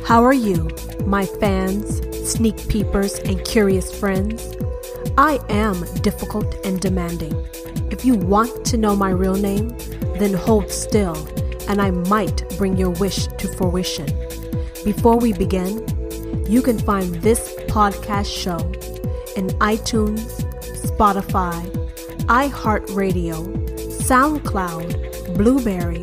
How are you, my fans, sneak peepers, and curious friends? I am difficult and demanding. If you want to know my real name, then hold still, and I might bring your wish to fruition. Before we begin, you can find this podcast show in iTunes, Spotify, iHeartRadio, SoundCloud, Blueberry,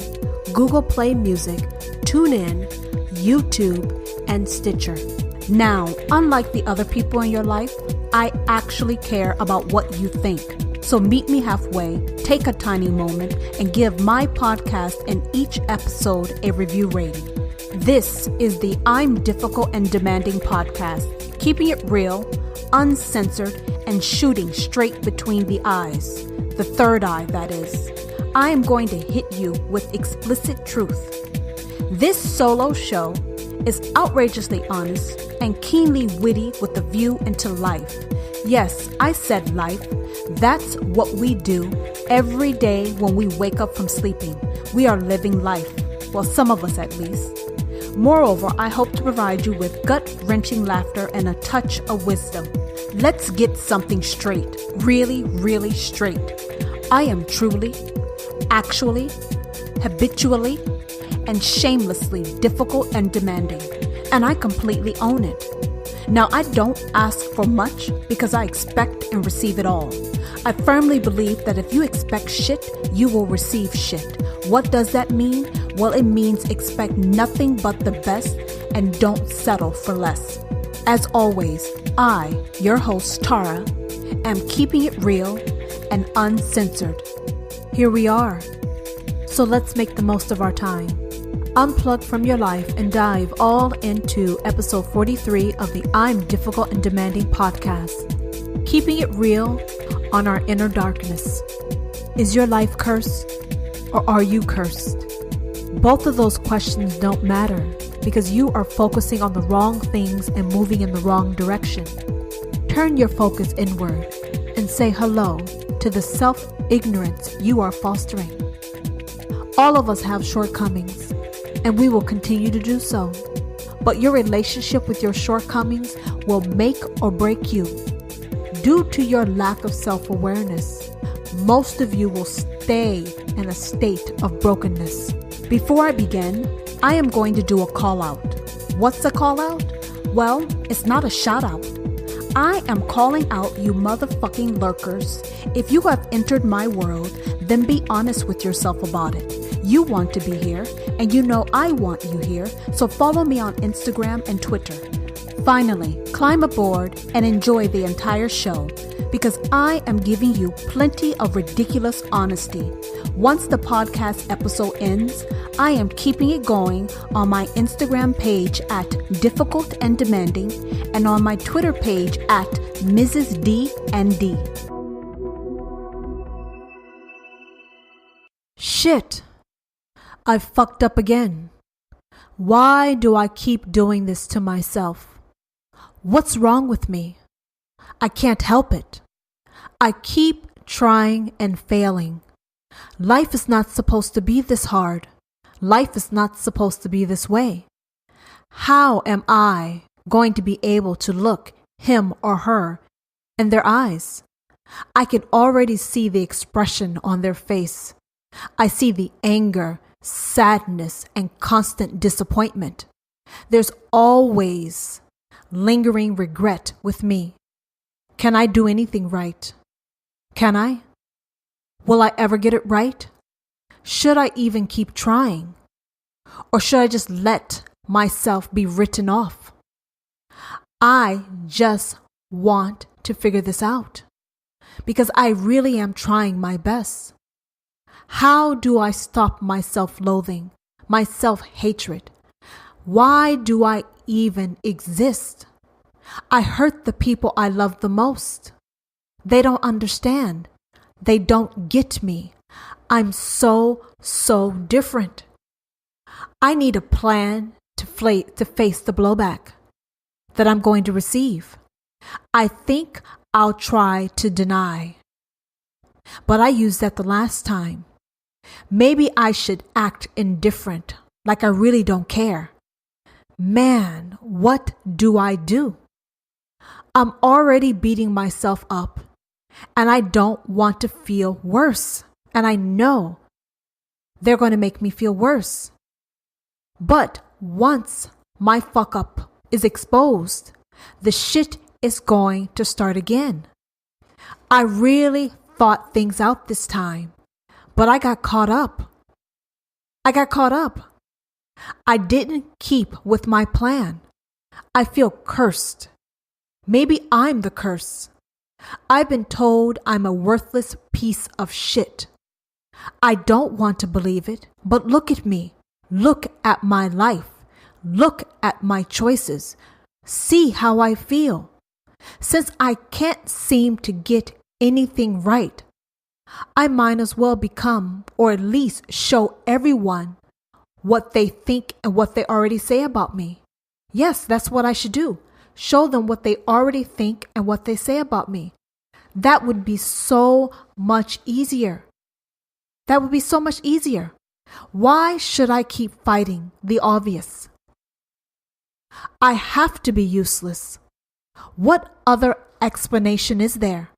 Google Play Music, TuneIn, YouTube, and Stitcher. Now, unlike the other people in your life, I actually care about what you think. So meet me halfway, take a tiny moment, and give my podcast and each episode a review rating. This is the I'm Difficult and Demanding podcast, keeping it real, uncensored, and shooting straight between the eyes. The third eye, that is. I am going to hit you with explicit truth. This solo show is outrageously honest and keenly witty with a view into life. Yes, I said life. That's what we do every day when we wake up from sleeping. We are living life. Well, some of us at least. Moreover, I hope to provide you with gut-wrenching laughter and a touch of wisdom. Let's get something straight. Really, really straight. I am truly, actually, habitually, and shamelessly difficult and demanding, and I completely own it. Now, I don't ask for much because I expect and receive it all. I firmly believe that if you expect shit, you will receive shit. What does that mean? Well, it means expect nothing but the best and don't settle for less. As always, I, your host Tara, am keeping it real and uncensored. Here we are. So let's make the most of our time. Unplug from your life and dive all into episode 43 of the I'm Difficult and Demanding podcast. Keeping it real on our inner darkness. Is your life cursed or are you cursed? Both of those questions don't matter because you are focusing on the wrong things and moving in the wrong direction. Turn your focus inward and say hello to the self-ignorance you are fostering. All of us have shortcomings, and we will continue to do so. But your relationship with your shortcomings will make or break you. Due to your lack of self-awareness, most of you will stay in a state of brokenness. Before I begin, I am going to do a call out. What's a call out? Well, it's not a shout out. I am calling out you motherfucking lurkers. If you have entered my world, then be honest with yourself about it. You want to be here, and you know I want you here, so follow me on Instagram and Twitter. Finally, climb aboard and enjoy the entire show, because I am giving you plenty of ridiculous honesty. Once the podcast episode ends, I am keeping it going on my Instagram page at Difficult and Demanding and on my Twitter page at Mrs. D and D. Shit. I fucked up again. Why do I keep doing this to myself? What's wrong with me? I can't help it. I keep trying and failing. Life is not supposed to be this hard. Life is not supposed to be this way. How am I going to be able to look him or her in their eyes? I can already see the expression on their face. I see the anger, sadness, and constant disappointment. There's always lingering regret with me. Can I do anything right? Can I? Will I ever get it right? Should I even keep trying? Or should I just let myself be written off? I just want to figure this out because I really am trying my best. How do I stop my self-loathing, my self-hatred? Why do I even exist? I hurt the people I love the most. They don't understand. They don't get me. I'm so different. I need a plan to face the blowback that I'm going to receive. I think I'll try to deny. But I used that the last time. Maybe I should act indifferent, like I really don't care. Man, what do? I'm already beating myself up, and I don't want to feel worse. And I know they're going to make me feel worse. But once my fuck up is exposed, the shit is going to start again. I really thought things out this time, but I got caught up. I didn't keep with my plan. I feel cursed. Maybe I'm the curse. I've been told I'm a worthless piece of shit. I don't want to believe it, but look at me. Look at my life. Look at my choices. See how I feel. Since I can't seem to get anything right, I might as well become, or at least show everyone what they think and what they already say about me. Yes, that's what I should do. Show them what they already think and what they say about me. That would be so much easier. Why should I keep fighting the obvious? I have to be useless. What other explanation is there?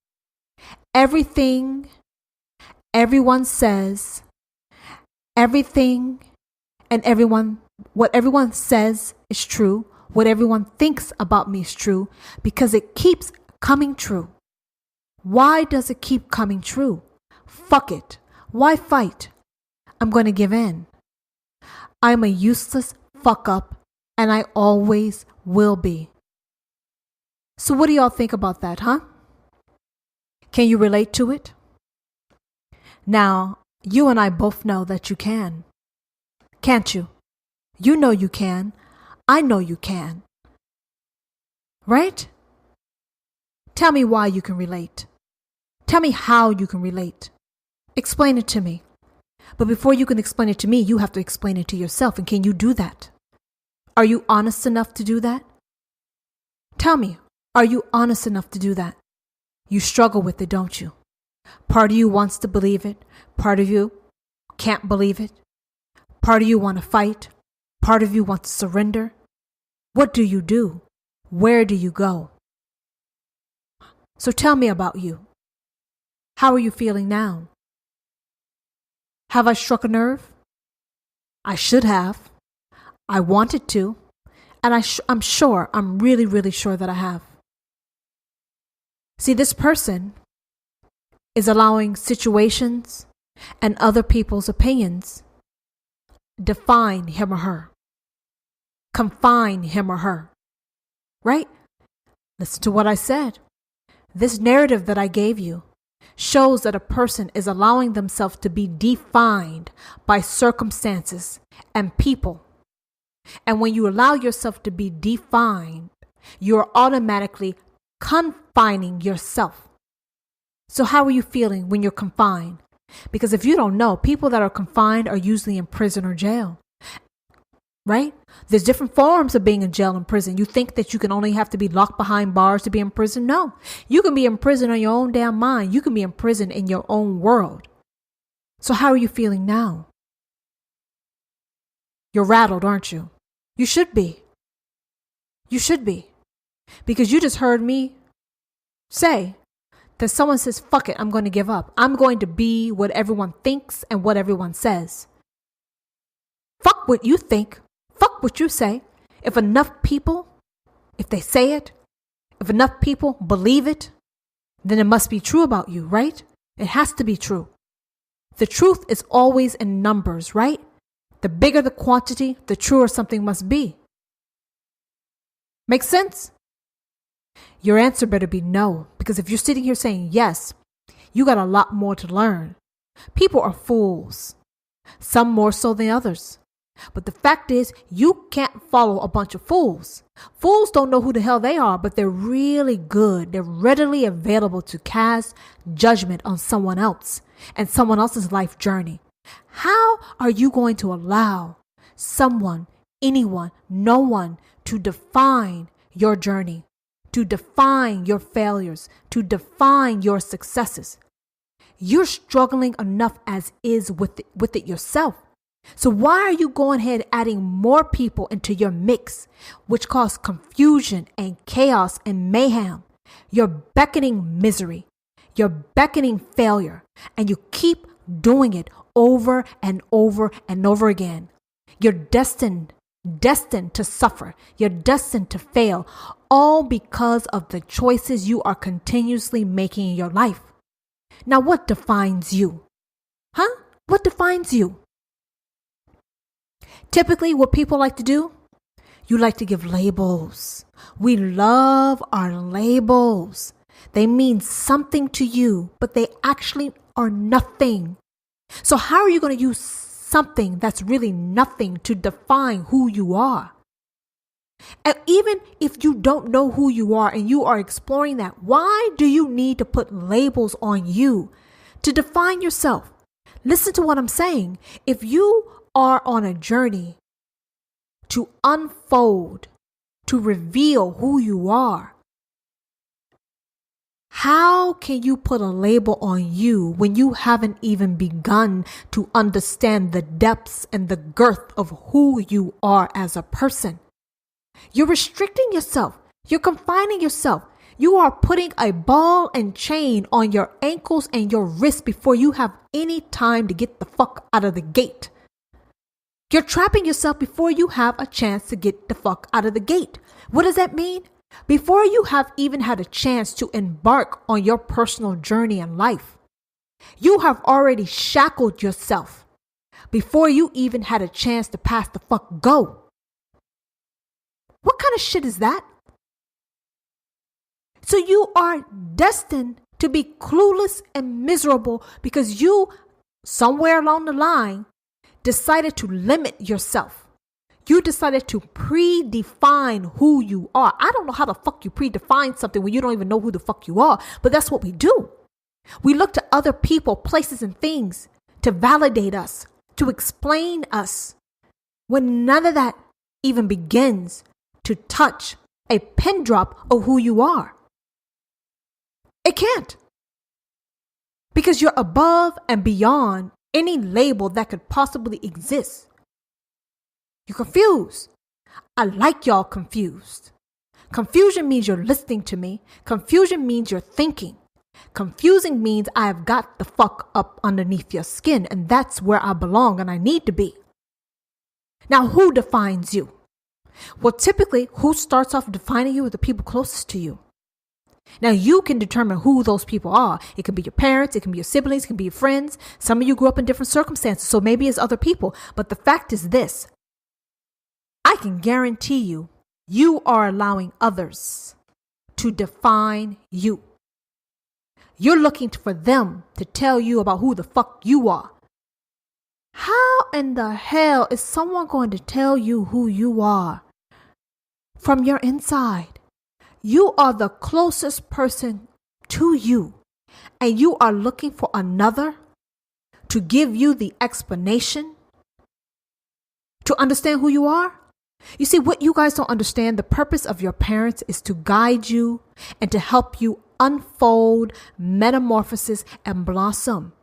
Everything everyone says, what everyone says is true. What everyone thinks about me is true because it keeps coming true. Why does it keep coming true? Fuck it. Why fight? I'm going to give in. I'm a useless fuck up, and I always will be. So what do y'all think about that, huh? Can you relate to it? Now, you and I both know that you can. Can't you? You know you can. I know you can. Right? Tell me why you can relate. Tell me how you can relate. Explain it to me. But before you can explain it to me, you have to explain it to yourself. And can you do that? Are you honest enough to do that? Tell me, are you honest enough to do that? You struggle with it, don't you? Part of you wants to believe it. Part of you can't believe it. Part of you want to fight. Part of you wants to surrender. What do you do? Where do you go? So tell me about you. How are you feeling now? Have I struck a nerve? I should have. I wanted to. And I'm really, really sure that I have. See, this person is allowing situations and other people's opinions define him or her, confine him or her, right? Listen to what I said. This narrative that I gave you shows that a person is allowing themselves to be defined by circumstances and people. And when you allow yourself to be defined, you're automatically confining yourself. So how are you feeling when you're confined? Because if you don't know, people that are confined are usually in prison or jail, right? There's different forms of being in jail and prison. You think that you can only have to be locked behind bars to be in prison? No, you can be in prison on your own damn mind. You can be in prison in your own world. So how are you feeling now? You're rattled, aren't you? You should be. You should be. Because you just heard me say that someone says, fuck it, I'm going to give up. I'm going to be what everyone thinks and what everyone says. Fuck what you think. Fuck what you say. If enough people, if they say it, if enough people believe it, then it must be true about you, right? It has to be true. The truth is always in numbers, right? The bigger the quantity, the truer something must be. Make sense? Your answer better be no, because if you're sitting here saying yes, you got a lot more to learn. People are fools, some more so than others. But the fact is, you can't follow a bunch of fools. Fools don't know who the hell they are, but they're really good. They're readily available to cast judgment on someone else and someone else's life journey. How are you going to allow someone, anyone, no one to define your journey, to define your failures, to define your successes? You're struggling enough as is with it yourself. So why are you going ahead adding more people into your mix, which cause confusion and chaos and mayhem? You're beckoning misery. You're beckoning failure. And you keep doing it over and over and over again. You're destined to suffer. You're destined to fail, all because of the choices you are continuously making in your life. Now, what defines you? What defines you? Typically, what people like to do, you like to give labels. We love our labels. They mean something to you, but they actually are nothing. So how are you going to use something that's really nothing to define who you are? And even if you don't know who you are and you are exploring that, why do you need to put labels on you to define yourself? Listen to what I'm saying. If you are on a journey to unfold, to reveal who you are, how can you put a label on you when you haven't even begun to understand the depths and the girth of who you are as a person? You're restricting yourself. You're confining yourself. You are putting a ball and chain on your ankles and your wrists before you have any time to get the fuck out of the gate. You're trapping yourself before you have a chance to get the fuck out of the gate. What does that mean? Before you have even had a chance to embark on your personal journey in life, you have already shackled yourself before you even had a chance to pass the fuck go. What kind of shit is that? So you are destined to be clueless and miserable because you, somewhere along the line, decided to limit yourself. You decided to predefine who you are. I don't know how the fuck you predefine something when you don't even know who the fuck you are, but that's what we do. We look to other people, places, and things to validate us, to explain us, when none of that even begins to touch a pin drop of who you are. It can't. Because you're above and beyond any label that could possibly exist. You're confused. I like y'all confused. Confusion means you're listening to me. Confusion means you're thinking. Confusing means I've got the fuck up underneath your skin, and that's where I belong and I need to be. Now, who defines you? Well, typically, who starts off defining you are the people closest to you. Now, you can determine who those people are. It can be your parents, it can be your siblings, it can be your friends. Some of you grew up in different circumstances, so maybe it's other people. But the fact is this, I can guarantee you, you are allowing others to define you. You're looking for them to tell you about who the fuck you are. How in the hell is someone going to tell you who you are from your inside? You are the closest person to you, and you are looking for another to give you the explanation to understand who you are? You see, what you guys don't understand, the purpose of your parents is to guide you and to help you unfold, metamorphosis, and blossom.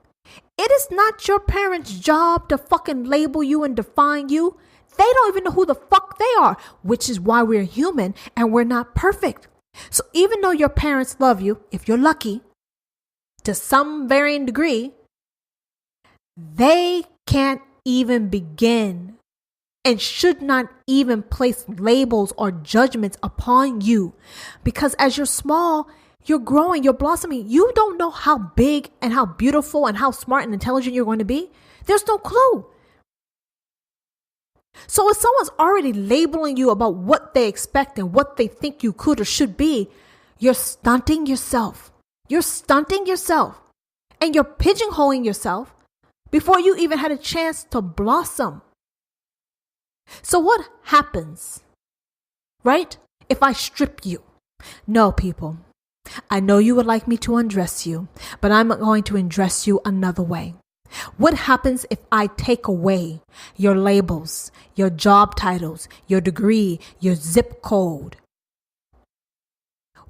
It is not your parents' job to fucking label you and define you. They don't even know who the fuck they are, which is why we're human and we're not perfect. So even though your parents love you, if you're lucky, to some varying degree, they can't even begin and should not even place labels or judgments upon you. Because as you're small, you're growing, you're blossoming. You don't know how big and how beautiful and how smart and intelligent you're going to be. There's no clue. So if someone's already labeling you about what they expect and what they think you could or should be, you're stunting yourself. You're stunting yourself. And you're pigeonholing yourself before you even had a chance to blossom. So what happens, right, if I strip you? No, people. I know you would like me to undress you, but I'm going to undress you another way. What happens if I take away your labels, your job titles, your degree, your zip code,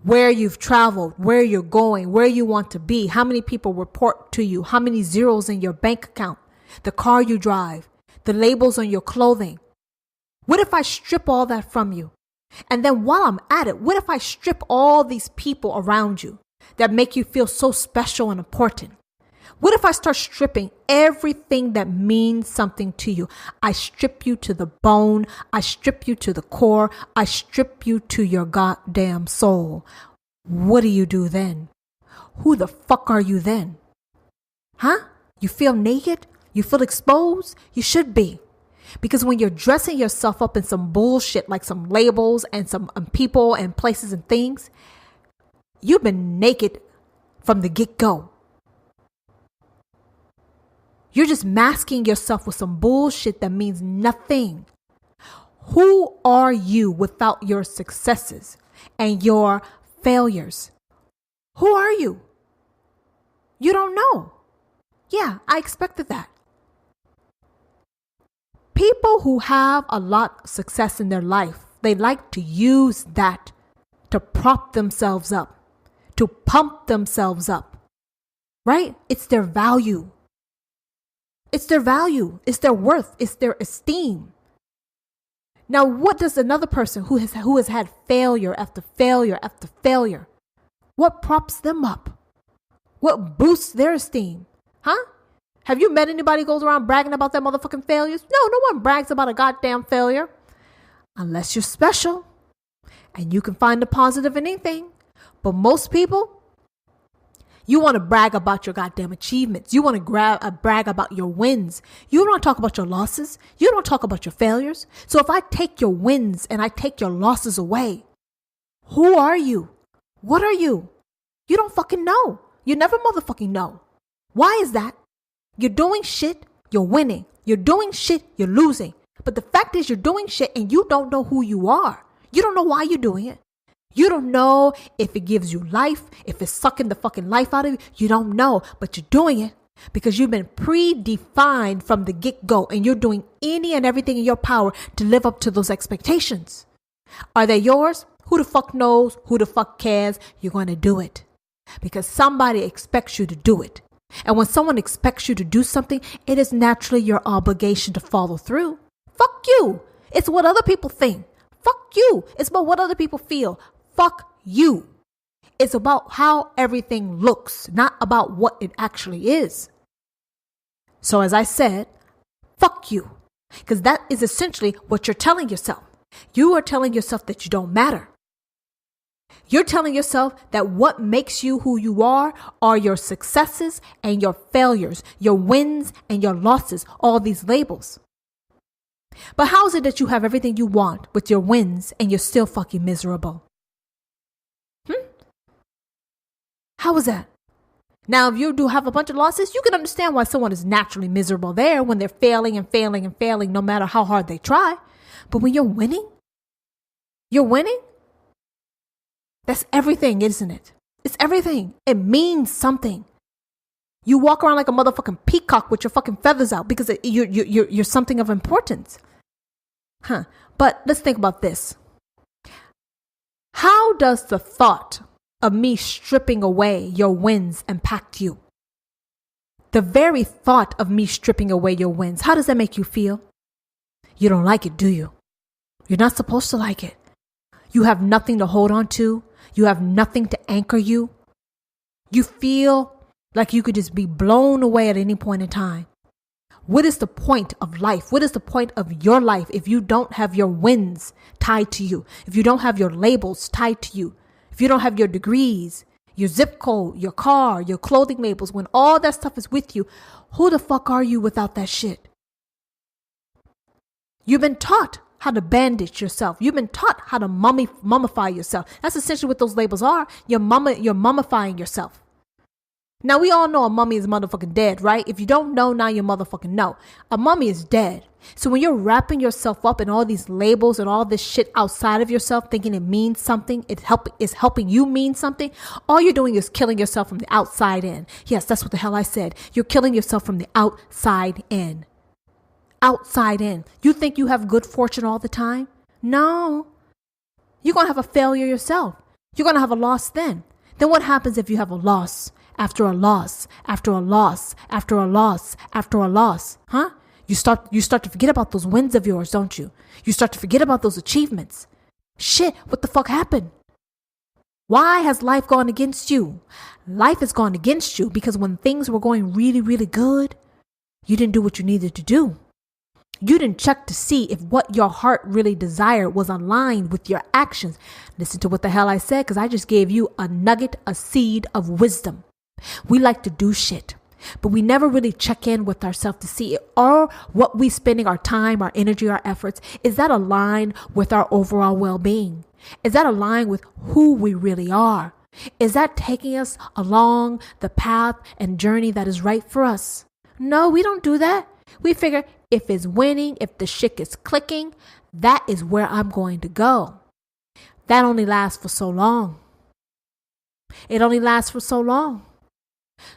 where you've traveled, where you're going, where you want to be, how many people report to you, how many zeros in your bank account, the car you drive, the labels on your clothing? What if I strip all that from you? And then while I'm at it, what if I strip all these people around you that make you feel so special and important? What if I start stripping everything that means something to you? I strip you to the bone. I strip you to the core. I strip you to your goddamn soul. What do you do then? Who the fuck are you then? Huh? You feel naked? You feel exposed? You should be. Because when you're dressing yourself up in some bullshit like some labels and some people and places and things, you've been naked from the get-go. You're just masking yourself with some bullshit that means nothing. Who are you without your successes and your failures? Who are you? You don't know. Yeah, I expected that. People who have a lot of success in their life, they like to use that to prop themselves up, to pump themselves up, right? It's their value. It's their value. It's their worth. It's their esteem. Now, what does another person who has had failure after failure after failure, what props them up? What boosts their esteem? Huh? Have you met anybody who goes around bragging about their motherfucking failures? No one brags about a goddamn failure. Unless you're special and you can find the positive in anything. But most people, you want to brag about your goddamn achievements. You want to brag about your wins. You don't talk about your losses. You don't talk about your failures. So if I take your wins and I take your losses away, who are you? What are you? You don't fucking know. You never motherfucking know. Why is that? You're doing shit, you're winning. You're doing shit, you're losing. But the fact is you're doing shit and you don't know who you are. You don't know why you're doing it. You don't know if it gives you life, if it's sucking the fucking life out of you. You don't know, but you're doing it because you've been predefined from the get-go and you're doing any and everything in your power to live up to those expectations. Are they yours? Who the fuck knows? Who the fuck cares? You're going to do it because somebody expects you to do it. And when someone expects you to do something, it is naturally your obligation to follow through. Fuck you. It's what other people think. Fuck you. It's about what other people feel. Fuck you. It's about how everything looks, not about what it actually is. So as I said, fuck you. Because that is essentially what you're telling yourself. You are telling yourself that you don't matter. You're telling yourself that what makes you who you are your successes and your failures, your wins and your losses, all these labels. But how is it that you have everything you want with your wins and you're still fucking miserable? How is that? Now, if you do have a bunch of losses, you can understand why someone is naturally miserable there when they're failing and failing and failing no matter how hard they try. But when you're winning, that's everything, isn't it? It's everything. It means something. You walk around like a motherfucking peacock with your fucking feathers out because you're something of importance. But let's think about this. How does the thought of me stripping away your wins impact you? The very thought of me stripping away your wins, how does that make you feel? You don't like it, do you? You're not supposed to like it. You have nothing to hold on to. You have nothing to anchor you. You feel like you could just be blown away at any point in time. What is the point of life? What is the point of your life if you don't have your wins tied to you? If you don't have your labels tied to you? If you don't have your degrees, your zip code, your car, your clothing labels, when all that stuff is with you, who the fuck are you without that shit? You've been taught how to bandage yourself. You've been taught how to mummify yourself. That's essentially what those labels are. You're mummifying yourself. Now, we all know a mummy is motherfucking dead, right? If you don't know, now you motherfucking know. A mummy is dead. So when you're wrapping yourself up in all these labels and all this shit outside of yourself, thinking it means something, it's helping you mean something, all you're doing is killing yourself from the outside in. Yes, that's what the hell I said. You're killing yourself from the outside in. Outside in. You think you have good fortune all the time? No. You're going to have a failure yourself. You're going to have a loss then. Then what happens if you have a loss after a loss, after a loss, after a loss, after a loss? You start to forget about those wins of yours, don't you? You start to forget about those achievements. Shit, what the fuck happened? Why has life gone against you? Life has gone against you because when things were going really, really good, you didn't do what you needed to do. You didn't check to see if what your heart really desired was aligned with your actions. Listen to what the hell I said, because I just gave you a nugget, a seed of wisdom. We like to do shit, but we never really check in with ourselves to see are what we spending our time, our energy, our efforts, is that aligned with our overall well-being? Is that aligned with who we really are? Is that taking us along the path and journey that is right for us? No, we don't do that. We figure if it's winning, if the shit is clicking, that is where I'm going to go. That only lasts for so long. It only lasts for so long.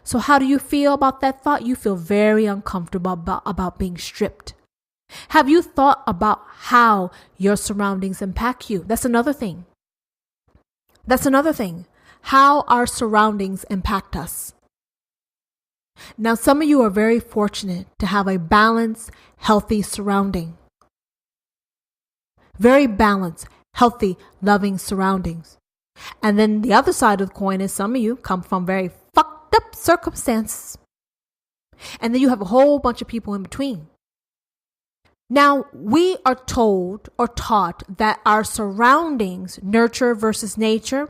So how do you feel about that thought? You feel very uncomfortable about being stripped. Have you thought about how your surroundings impact you? That's another thing. How our surroundings impact us. Now, some of you are very fortunate to have a balanced, healthy surrounding. Very balanced, healthy, loving surroundings. And then the other side of the coin is some of you come from very fucked up circumstances. And then you have a whole bunch of people in between. Now, we are told or taught that our surroundings, nurture versus nature,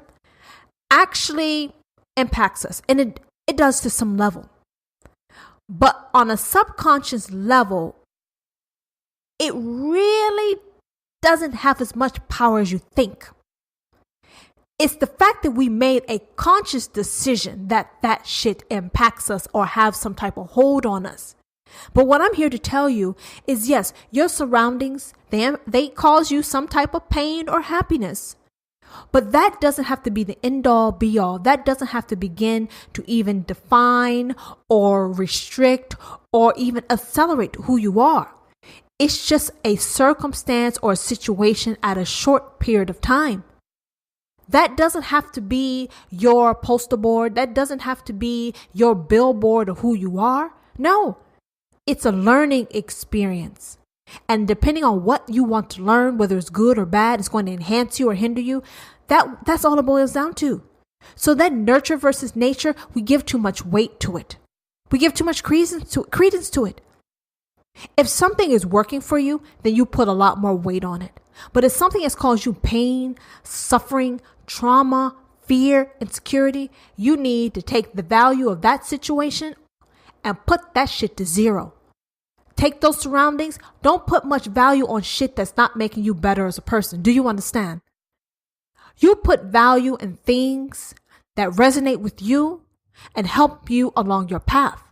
actually impacts us. And it does to some level. But on a subconscious level, it really doesn't have as much power as you think. It's the fact that we made a conscious decision that shit impacts us or have some type of hold on us. But what I'm here to tell you is, yes, your surroundings, they cause you some type of pain or happiness. But that doesn't have to be the end all be all. That doesn't have to begin to even define or restrict or even accelerate who you are. It's just a circumstance or a situation at a short period of time. That doesn't have to be your poster board. That doesn't have to be your billboard of who you are. No, it's a learning experience. And depending on what you want to learn, whether it's good or bad, it's going to enhance you or hinder you. That's all it boils down to. So that nurture versus nature, we give too much weight to it. We give too much credence to it. If something is working for you, then you put a lot more weight on it. But if something has caused you pain, suffering, trauma, fear, insecurity, you need to take the value of that situation and put that shit to zero. Take those surroundings. Don't put much value on shit that's not making you better as a person. Do you understand? You put value in things that resonate with you and help you along your path.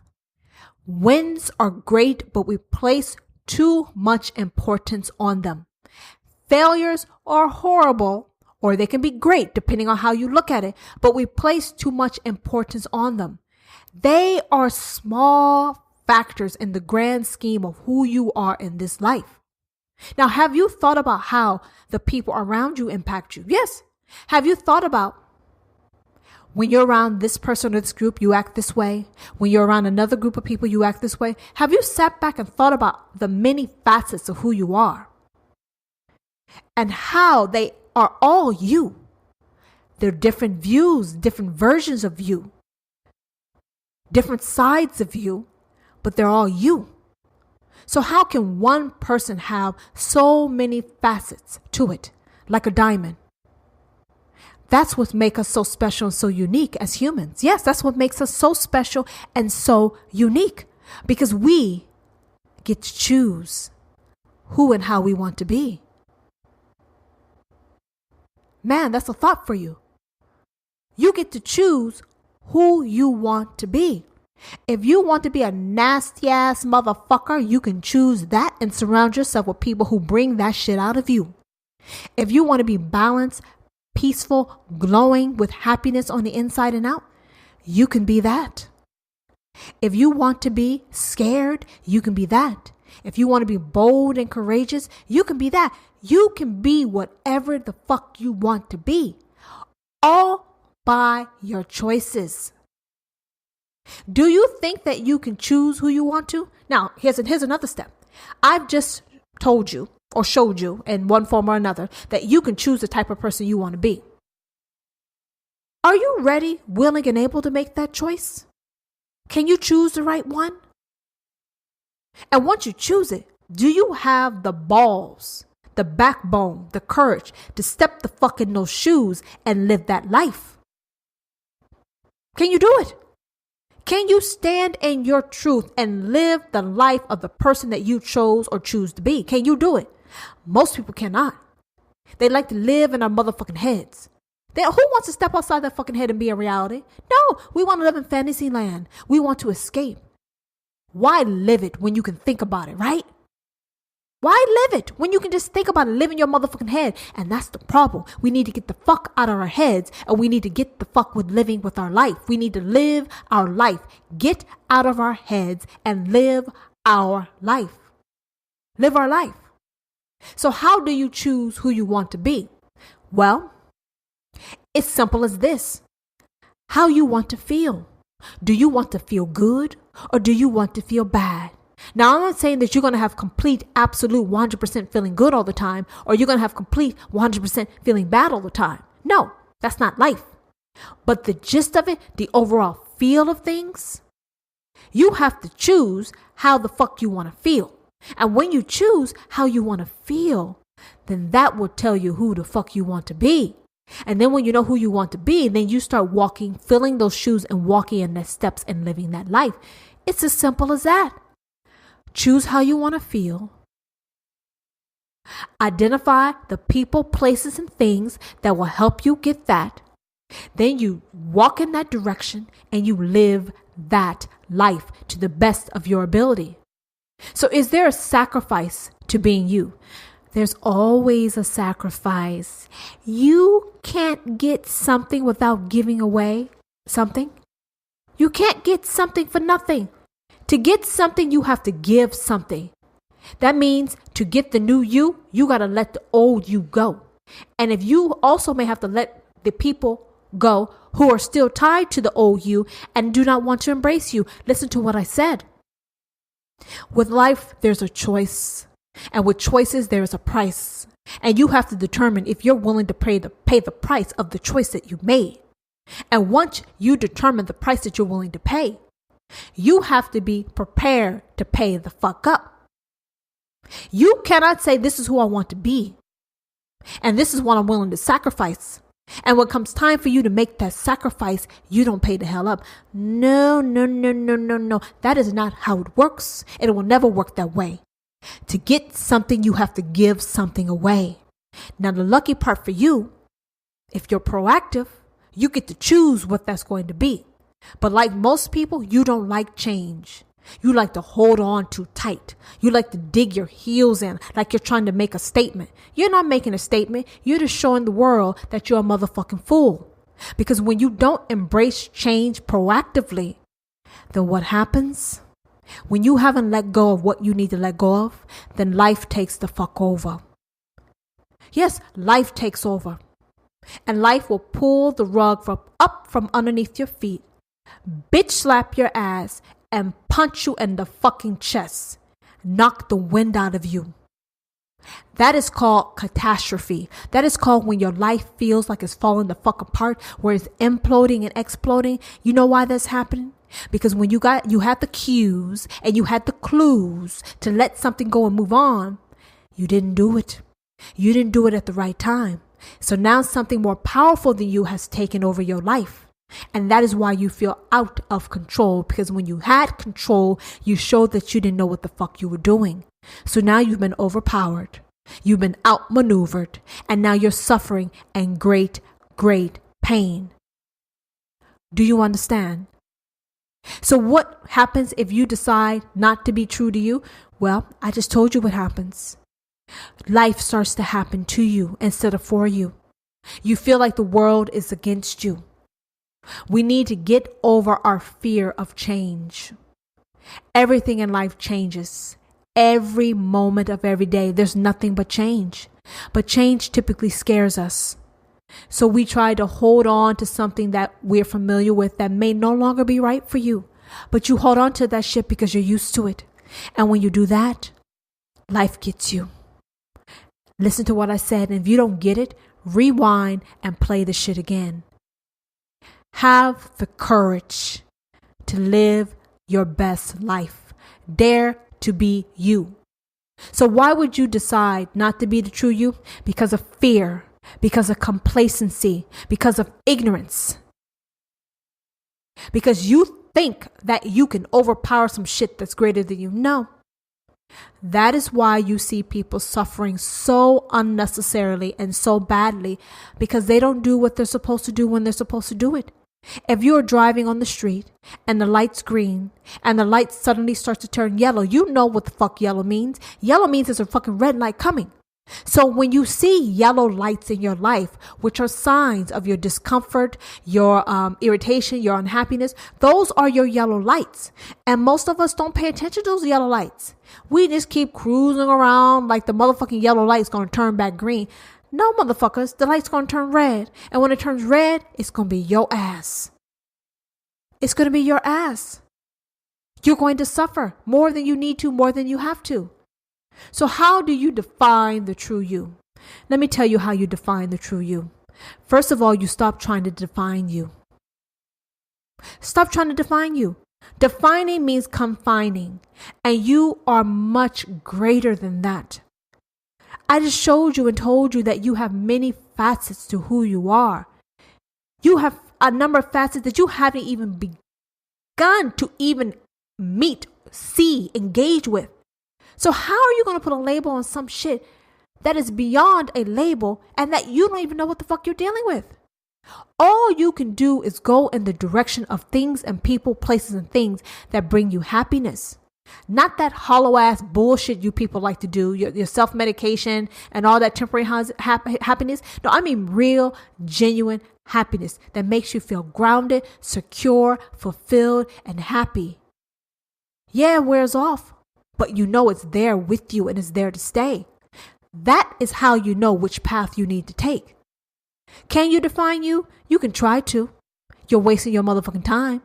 Wins are great, but we place too much importance on them. Failures are horrible, or they can be great depending on how you look at it, but we place too much importance on them. They are small factors in the grand scheme of who you are in this life. Now, have you thought about how the people around you impact you? Yes. Have you thought about when you're around this person or this group, you act this way? When you're around another group of people, you act this way? Have you sat back and thought about the many facets of who you are and how they are all you? They're different views, different versions of you, different sides of you, but they're all you. So how can one person have so many facets to it, like a diamond? That's what makes us so special and so unique as humans. Yes, that's what makes us so special and so unique, because we get to choose who and how we want to be. Man, that's a thought for you. You get to choose who you want to be. If you want to be a nasty ass motherfucker, you can choose that and surround yourself with people who bring that shit out of you. If you want to be balanced, peaceful, glowing with happiness on the inside and out, you can be that. If you want to be scared, you can be that. If you want to be bold and courageous, you can be that. You can be whatever the fuck you want to be, all by your choices. Do you think that you can choose who you want to? Now, here's another step. I've just told you or showed you in one form or another that you can choose the type of person you want to be. Are you ready, willing, and able to make that choice? Can you choose the right one? And once you choose it, do you have the balls, the backbone, the courage to step the fuck in those shoes and live that life? Can you do it? Can you stand in your truth and live the life of the person that you chose or choose to be? Can you do it? Most people cannot. They like to live in their motherfucking heads. Who wants to step outside their fucking head and be a reality? No, we want to live in fantasy land. We want to escape. Why live it when you can think about it, right? Why live it when you can just think about it, live in your motherfucking head? And that's the problem. We need to get the fuck out of our heads, and we need to get the fuck with living with our life. We need to live our life. Get out of our heads and live our life. Live our life. So how do you choose who you want to be? Well, it's simple as this. How you want to feel. Do you want to feel good or do you want to feel bad? Now, I'm not saying that you're going to have complete, absolute 100% feeling good all the time, or you're going to have complete 100% feeling bad all the time. No, that's not life. But the gist of it, the overall feel of things, you have to choose how the fuck you want to feel. And when you choose how you want to feel, then that will tell you who the fuck you want to be. And then when you know who you want to be, then you start walking, filling those shoes and walking in the steps and living that life. It's as simple as that. Choose how you want to feel. Identify the people, places, and things that will help you get that. Then you walk in that direction and you live that life to the best of your ability. So is there a sacrifice to being you? There's always a sacrifice. You can't get something without giving away something. You can't get something for nothing. To get something, you have to give something. That means to get the new you, you got to let the old you go. And if you also may have to let the people go who are still tied to the old you and do not want to embrace you, listen to what I said. With life, there's a choice. And with choices, there is a price. And you have to determine if you're willing to pay the price of the choice that you made. And once you determine the price that you're willing to pay, you have to be prepared to pay the fuck up. You cannot say, this is who I want to be, and this is what I'm willing to sacrifice. And when it comes time for you to make that sacrifice, you don't pay the hell up. No. That is not how it works. It will never work that way. To get something, you have to give something away. Now, the lucky part for you, if you're proactive, you get to choose what that's going to be. But like most people, you don't like change. You like to hold on too tight. You like to dig your heels in like you're trying to make a statement. You're not making a statement. You're just showing the world that you're a motherfucking fool. Because when you don't embrace change proactively, then what happens? When you haven't let go of what you need to let go of, then life takes the fuck over. Yes, life takes over. And life will pull the rug up from underneath your feet, bitch slap your ass, and punch you in the fucking chest. Knock the wind out of you. That is called catastrophe. That is called when your life feels like it's falling the fuck apart, where it's imploding and exploding. You know why that's happening? Because when you had the cues and you had the clues to let something go and move on, you didn't do it. You didn't do it at the right time. So now something more powerful than you has taken over your life. And that is why you feel out of control, because when you had control, you showed that you didn't know what the fuck you were doing. So now you've been overpowered. You've been outmaneuvered. And now you're suffering in great, great pain. Do you understand? So what happens if you decide not to be true to you? Well, I just told you what happens. Life starts to happen to you instead of for you. You feel like the world is against you. We need to get over our fear of change. Everything in life changes. Every moment of every day, there's nothing but change. But change typically scares us. So we try to hold on to something that we're familiar with that may no longer be right for you. But you hold on to that shit because you're used to it. And when you do that, life gets you. Listen to what I said, and if you don't get it, rewind and play the shit again. Have the courage to live your best life. Dare to be you. So why would you decide not to be the true you? Because of fear, because of complacency, because of ignorance. Because you think that you can overpower some shit that's greater than you. No. That is why you see people suffering so unnecessarily and so badly, because they don't do what they're supposed to do when they're supposed to do it. If you're driving on the street and the light's green and the light suddenly starts to turn yellow, you know what the fuck yellow means. Yellow means there's a fucking red light coming. So when you see yellow lights in your life, which are signs of your discomfort, your irritation, your unhappiness, those are your yellow lights. And most of us don't pay attention to those yellow lights. We just keep cruising around like the motherfucking yellow light's going to turn back green. No, motherfuckers, the light's going to turn red. And when it turns red, it's going to be your ass. It's going to be your ass. You're going to suffer more than you need to, more than you have to. So how do you define the true you? Let me tell you how you define the true you. First of all, you stop trying to define you. Stop trying to define you. Defining means confining, and you are much greater than that. I just showed you and told you that you have many facets to who you are. You have a number of facets that you haven't even begun to even meet, see, engage with. So how are you going to put a label on some shit that is beyond a label and that you don't even know what the fuck you're dealing with? All you can do is go in the direction of things and people, places and things that bring you happiness. Not that hollow ass bullshit you people like to do, your self-medication and all that temporary happiness. No, I mean real, genuine happiness that makes you feel grounded, secure, fulfilled, and happy. Yeah, it wears off, but you know it's there with you and it's there to stay. That is how you know which path you need to take. Can you define you? You can try to. You're wasting your motherfucking time.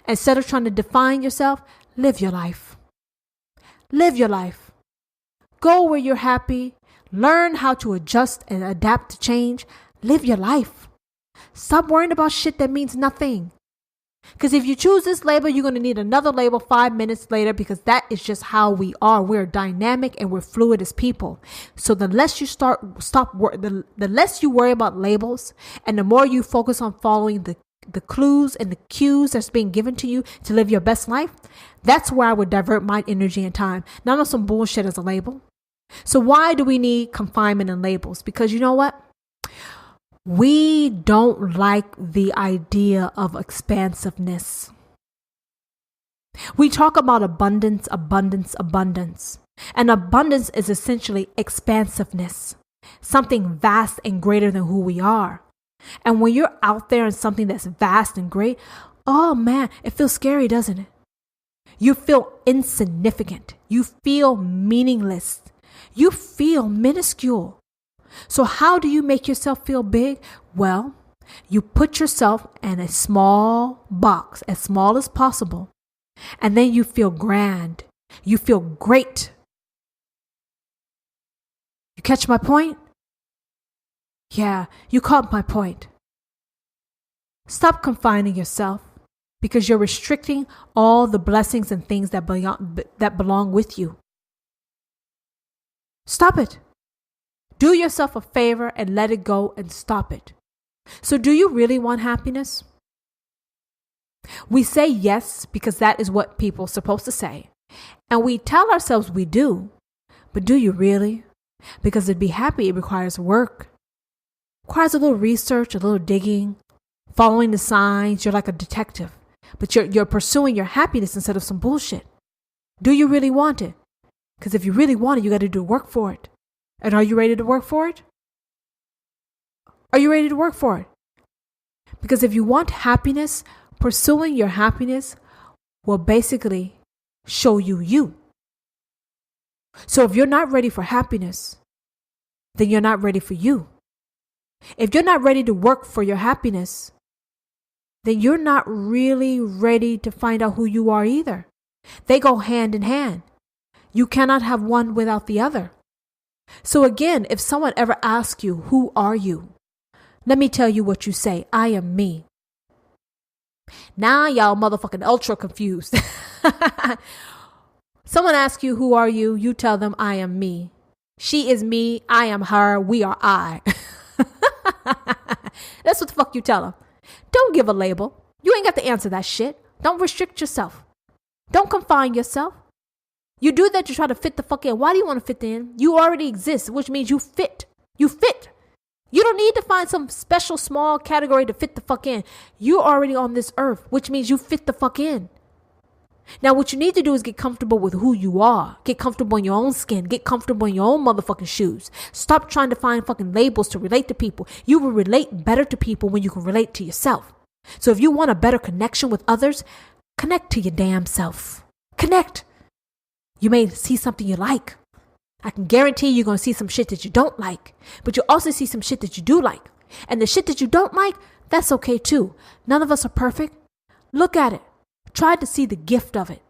Instead of trying to define yourself, live your life. Live your life. Go where you're happy. Learn how to adjust and adapt to change. Live your life. Stop worrying about shit that means nothing. Because if you choose this label, you're going to need another label 5 minutes later, because that is just how we are. We're dynamic and we're fluid as people. So the less you the less you worry about labels, and the more you focus on following the clues and the cues that's being given to you to live your best life, that's where I would divert my energy and time. Not on some bullshit as a label. So why do we need confinement and labels? Because you know what? We don't like the idea of expansiveness. We talk about abundance, abundance, abundance. And abundance is essentially expansiveness, something vast and greater than who we are. And when you're out there in something that's vast and great, oh man, it feels scary, doesn't it? You feel insignificant. You feel meaningless. You feel minuscule. So how do you make yourself feel big? Well, you put yourself in a small box, as small as possible, and then you feel grand. You feel great. You catch my point? Yeah, you caught my point. Stop confining yourself, because you're restricting all the blessings and things that belong with you. Stop it. Do yourself a favor and let it go and stop it. So do you really want happiness? We say yes because that is what people are supposed to say. And we tell ourselves we do. But do you really? Because to be happy, it requires work. It requires a little research, a little digging, following the signs. You're like a detective. But you're pursuing your happiness instead of some bullshit. Do you really want it? Because if you really want it, you got to do work for it. And are you ready to work for it? Are you ready to work for it? Because if you want happiness, pursuing your happiness will basically show you you. So if you're not ready for happiness, then you're not ready for you. If you're not ready to work for your happiness, then you're not really ready to find out who you are either. They go hand in hand. You cannot have one without the other. So again, if someone ever asks you, who are you? Let me tell you what you say. I am me. Now y'all motherfucking ultra confused. Someone asks you, who are you? You tell them, I am me. She is me. I am her. We are I. That's what the fuck you tell them. Don't give a label. You ain't got to answer that shit. Don't restrict yourself. Don't confine yourself. You do that to try to fit the fuck in. Why do you want to fit in? You already exist, which means you fit. You fit. You don't need to find some special small category to fit the fuck in. You're already on this earth, which means you fit the fuck in. Now, what you need to do is get comfortable with who you are. Get comfortable in your own skin. Get comfortable in your own motherfucking shoes. Stop trying to find fucking labels to relate to people. You will relate better to people when you can relate to yourself. So if you want a better connection with others, connect to your damn self. Connect. You may see something you like. I can guarantee you're going to see some shit that you don't like. But you'll also see some shit that you do like. And the shit that you don't like, that's okay too. None of us are perfect. Look at it. Try to see the gift of it.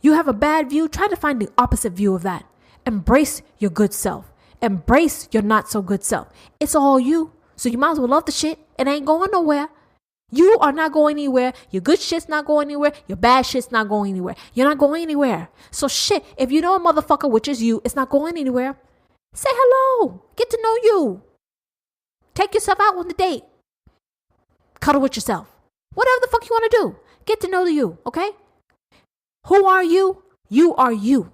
You have a bad view, try to find the opposite view of that. Embrace your good self. Embrace your not so good self. It's all you. So you might as well love the shit. It ain't going nowhere. You are not going anywhere. Your good shit's not going anywhere. Your bad shit's not going anywhere. You're not going anywhere. So shit, if you know a motherfucker, which is you, it's not going anywhere. Say hello. Get to know you. Take yourself out on the date. Cuddle with yourself. Whatever the fuck you want to do. Get to know you, okay? Who are you? You are you.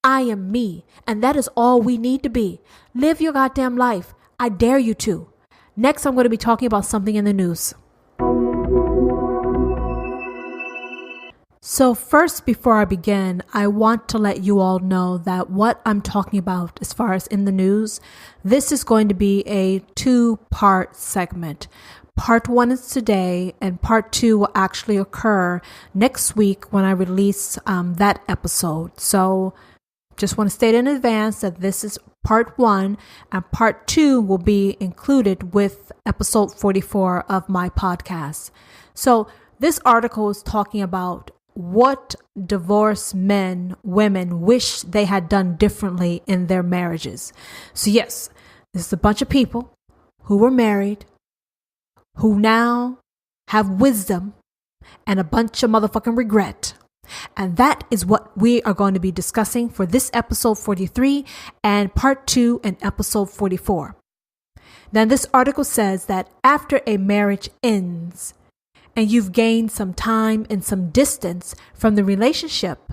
I am me. And that is all we need to be. Live your goddamn life. I dare you to. Next, I'm going to be talking about something in the news. So first, before I begin, I want to let you all know that what I'm talking about as far as in the news, this is going to be a 2-part segment. Part 1 is today, and part 2 will actually occur next week when I release that episode. So just want to state in advance that this is part 1, and part 2 will be included with episode 44 of my podcast. So this article is talking about what divorced women wish they had done differently in their marriages. So yes, this is a bunch of people who were married, who now have wisdom and a bunch of motherfucking regret. And that is what we are going to be discussing for this episode 43 and part 2 in episode 44. Now, this article says that after a marriage ends and you've gained some time and some distance from the relationship,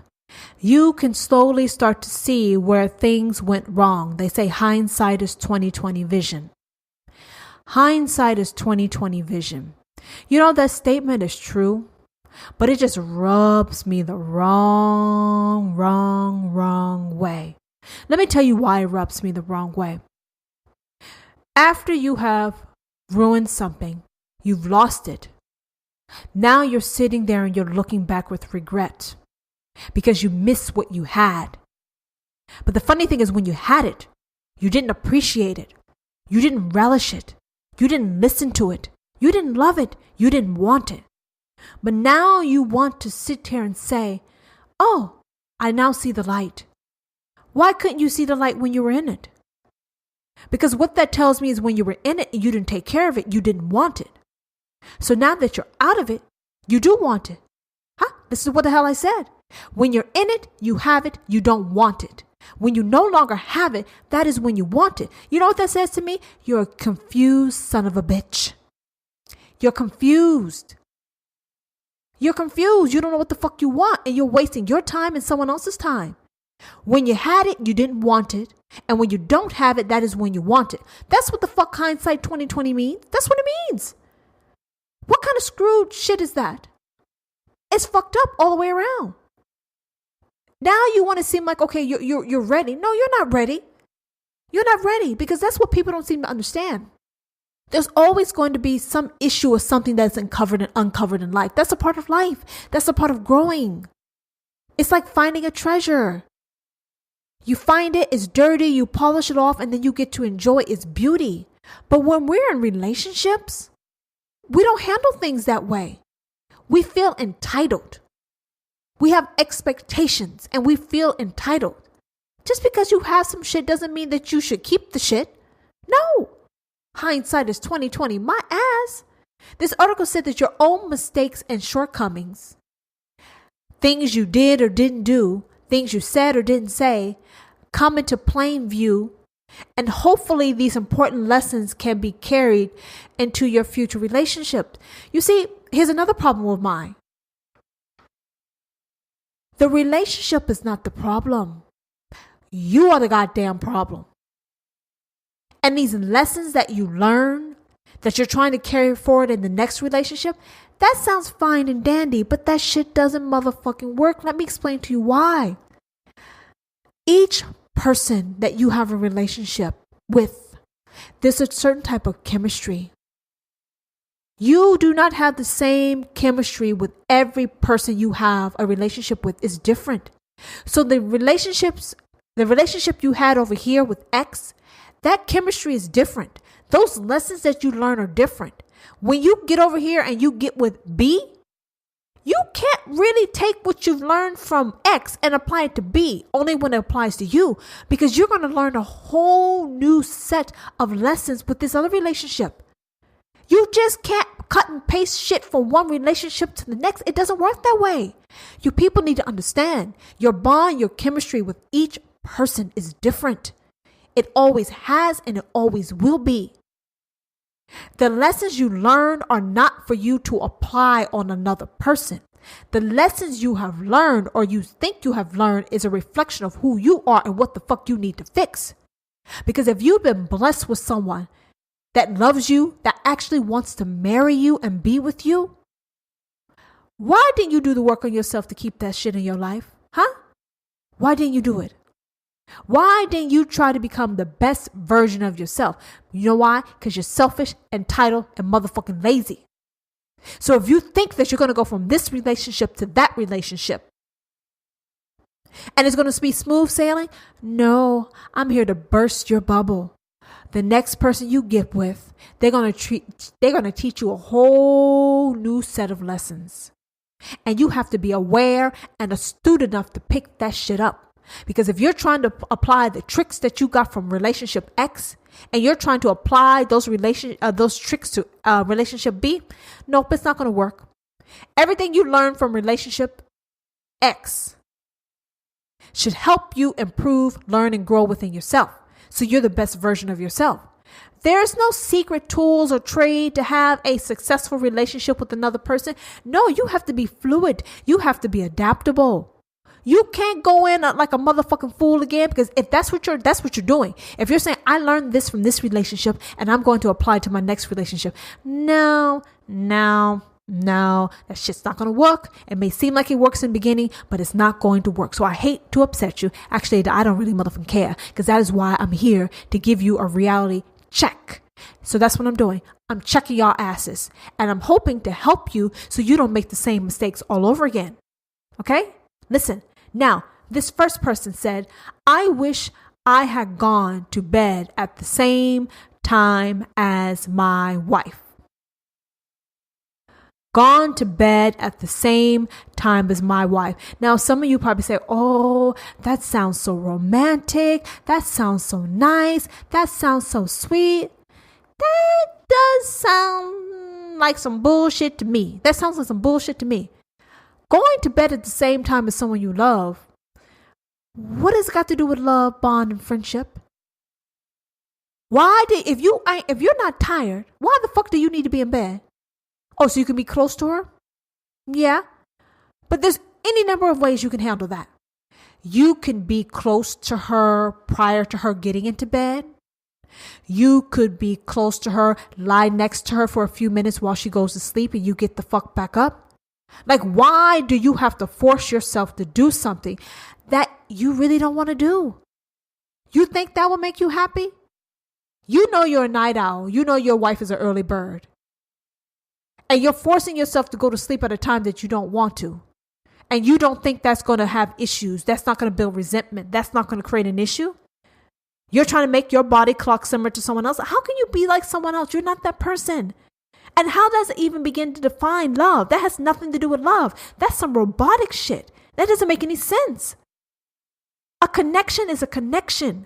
you can slowly start to see where things went wrong. They say hindsight is 20/20 vision. Hindsight is 20/20 vision. You know, that statement is true, but it just rubs me the wrong way. Let me tell you why it rubs me the wrong way. After you have ruined something, you've lost it. Now you're sitting there and you're looking back with regret because you miss what you had. But the funny thing is, when you had it, you didn't appreciate it. You didn't relish it. You didn't listen to it. You didn't love it. You didn't want it. But now you want to sit here and say, oh, I now see the light. Why couldn't you see the light when you were in it? Because what that tells me is when you were in it and you didn't take care of it, you didn't want it. So now that you're out of it, you do want it. Huh? This is what the hell I said. When you're in it, you have it, you don't want it. When you no longer have it, that is when you want it. You know what that says to me? You're a confused son of a bitch. You're confused. You're confused. You don't know what the fuck you want, and you're wasting your time and someone else's time. When you had it, you didn't want it. And when you don't have it, that is when you want it. That's what the fuck hindsight 20/20 means. That's what it means. What kind of screwed shit is that? It's fucked up all the way around. Now you want to seem like, okay, you're ready. No, you're not ready. You're not ready, because that's what people don't seem to understand. There's always going to be some issue or something that's uncovered in life. That's a part of life. That's a part of growing. It's like finding a treasure. You find it, it's dirty, you polish it off, and then you get to enjoy its beauty. But when we're in relationships, we don't handle things that way. We feel entitled. We have expectations and we feel entitled. Just because you have some shit doesn't mean that you should keep the shit. No. Hindsight is 2020. My ass. This article said that your own mistakes and shortcomings, things you did or didn't do, things you said or didn't say, come into plain view. And hopefully these important lessons can be carried into your future relationship. You see, here's another problem with mine. The relationship is not the problem. You are the goddamn problem. And these lessons that you learn, that you're trying to carry forward in the next relationship, that sounds fine and dandy, but that shit doesn't motherfucking work. Let me explain to you why. Each person that you have a relationship with, there's a certain type of chemistry. You do not have the same chemistry with every person you have a relationship with. Is different. So the relationship you had over here with X, that chemistry is different. Those lessons that you learn are different. When you get over here and you get with B, you can't really take what you've learned from X and apply it to B, only when it applies to you, because you're going to learn a whole new set of lessons with this other relationship. You just can't cut and paste shit from one relationship to the next. It doesn't work that way. You people need to understand your bond, your chemistry with each person is different. It always has and it always will be. The lessons you learn are not for you to apply on another person. The lessons you have learned or you think you have learned is a reflection of who you are and what the fuck you need to fix. Because if you've been blessed with someone that loves you, that actually wants to marry you and be with you, why didn't you do the work on yourself to keep that shit in your life? Huh? Why didn't you do it? Why didn't you try to become the best version of yourself? You know why? Because you're selfish, entitled, and motherfucking lazy. So if you think that you're going to go from this relationship to that relationship and it's going to be smooth sailing, no, I'm here to burst your bubble. The next person you get with, they're going to teach you a whole new set of lessons. And you have to be aware and astute enough to pick that shit up. Because if you're trying to apply the tricks that you got from relationship X and you're trying to apply those tricks to relationship B, nope, it's not going to work. Everything you learn from relationship X should help you improve, learn, and grow within yourself. So you're the best version of yourself. There's no secret tools or trade to have a successful relationship with another person. No, you have to be fluid. You have to be adaptable. You can't go in like a motherfucking fool again, because if that's what you're doing. If you're saying, I learned this from this relationship and I'm going to apply it to my next relationship. No, that shit's not going to work. It may seem like it works in the beginning, but it's not going to work. So I hate to upset you. Actually, I don't really motherfucking care, because that is why I'm here, to give you a reality check. So that's what I'm doing. I'm checking y'all asses, and I'm hoping to help you so you don't make the same mistakes all over again. Okay? Listen. Now, this first person said, I wish I had gone to bed at the same time as my wife. Gone to bed at the same time as my wife. Now, some of you probably say, oh, that sounds so romantic. That sounds so nice. That sounds so sweet. That does sound like some bullshit to me. That sounds like some bullshit to me. Going to bed at the same time as someone you love, what has it got to do with love, bond, and friendship? If you're not tired, why the fuck do you need to be in bed? Oh, so you can be close to her? Yeah. But there's any number of ways you can handle that. You can be close to her prior to her getting into bed. You could be close to her, lie next to her for a few minutes while she goes to sleep and you get the fuck back up. Like, why do you have to force yourself to do something that you really don't want to do? You think that will make you happy? You know you're a night owl. You know your wife is an early bird. And you're forcing yourself to go to sleep at a time that you don't want to. And you don't think that's going to have issues. That's not going to build resentment. That's not going to create an issue. You're trying to make your body clock similar to someone else. How can you be like someone else? You're not that person. And how does it even begin to define love? That has nothing to do with love. That's some robotic shit. That doesn't make any sense. A connection is a connection.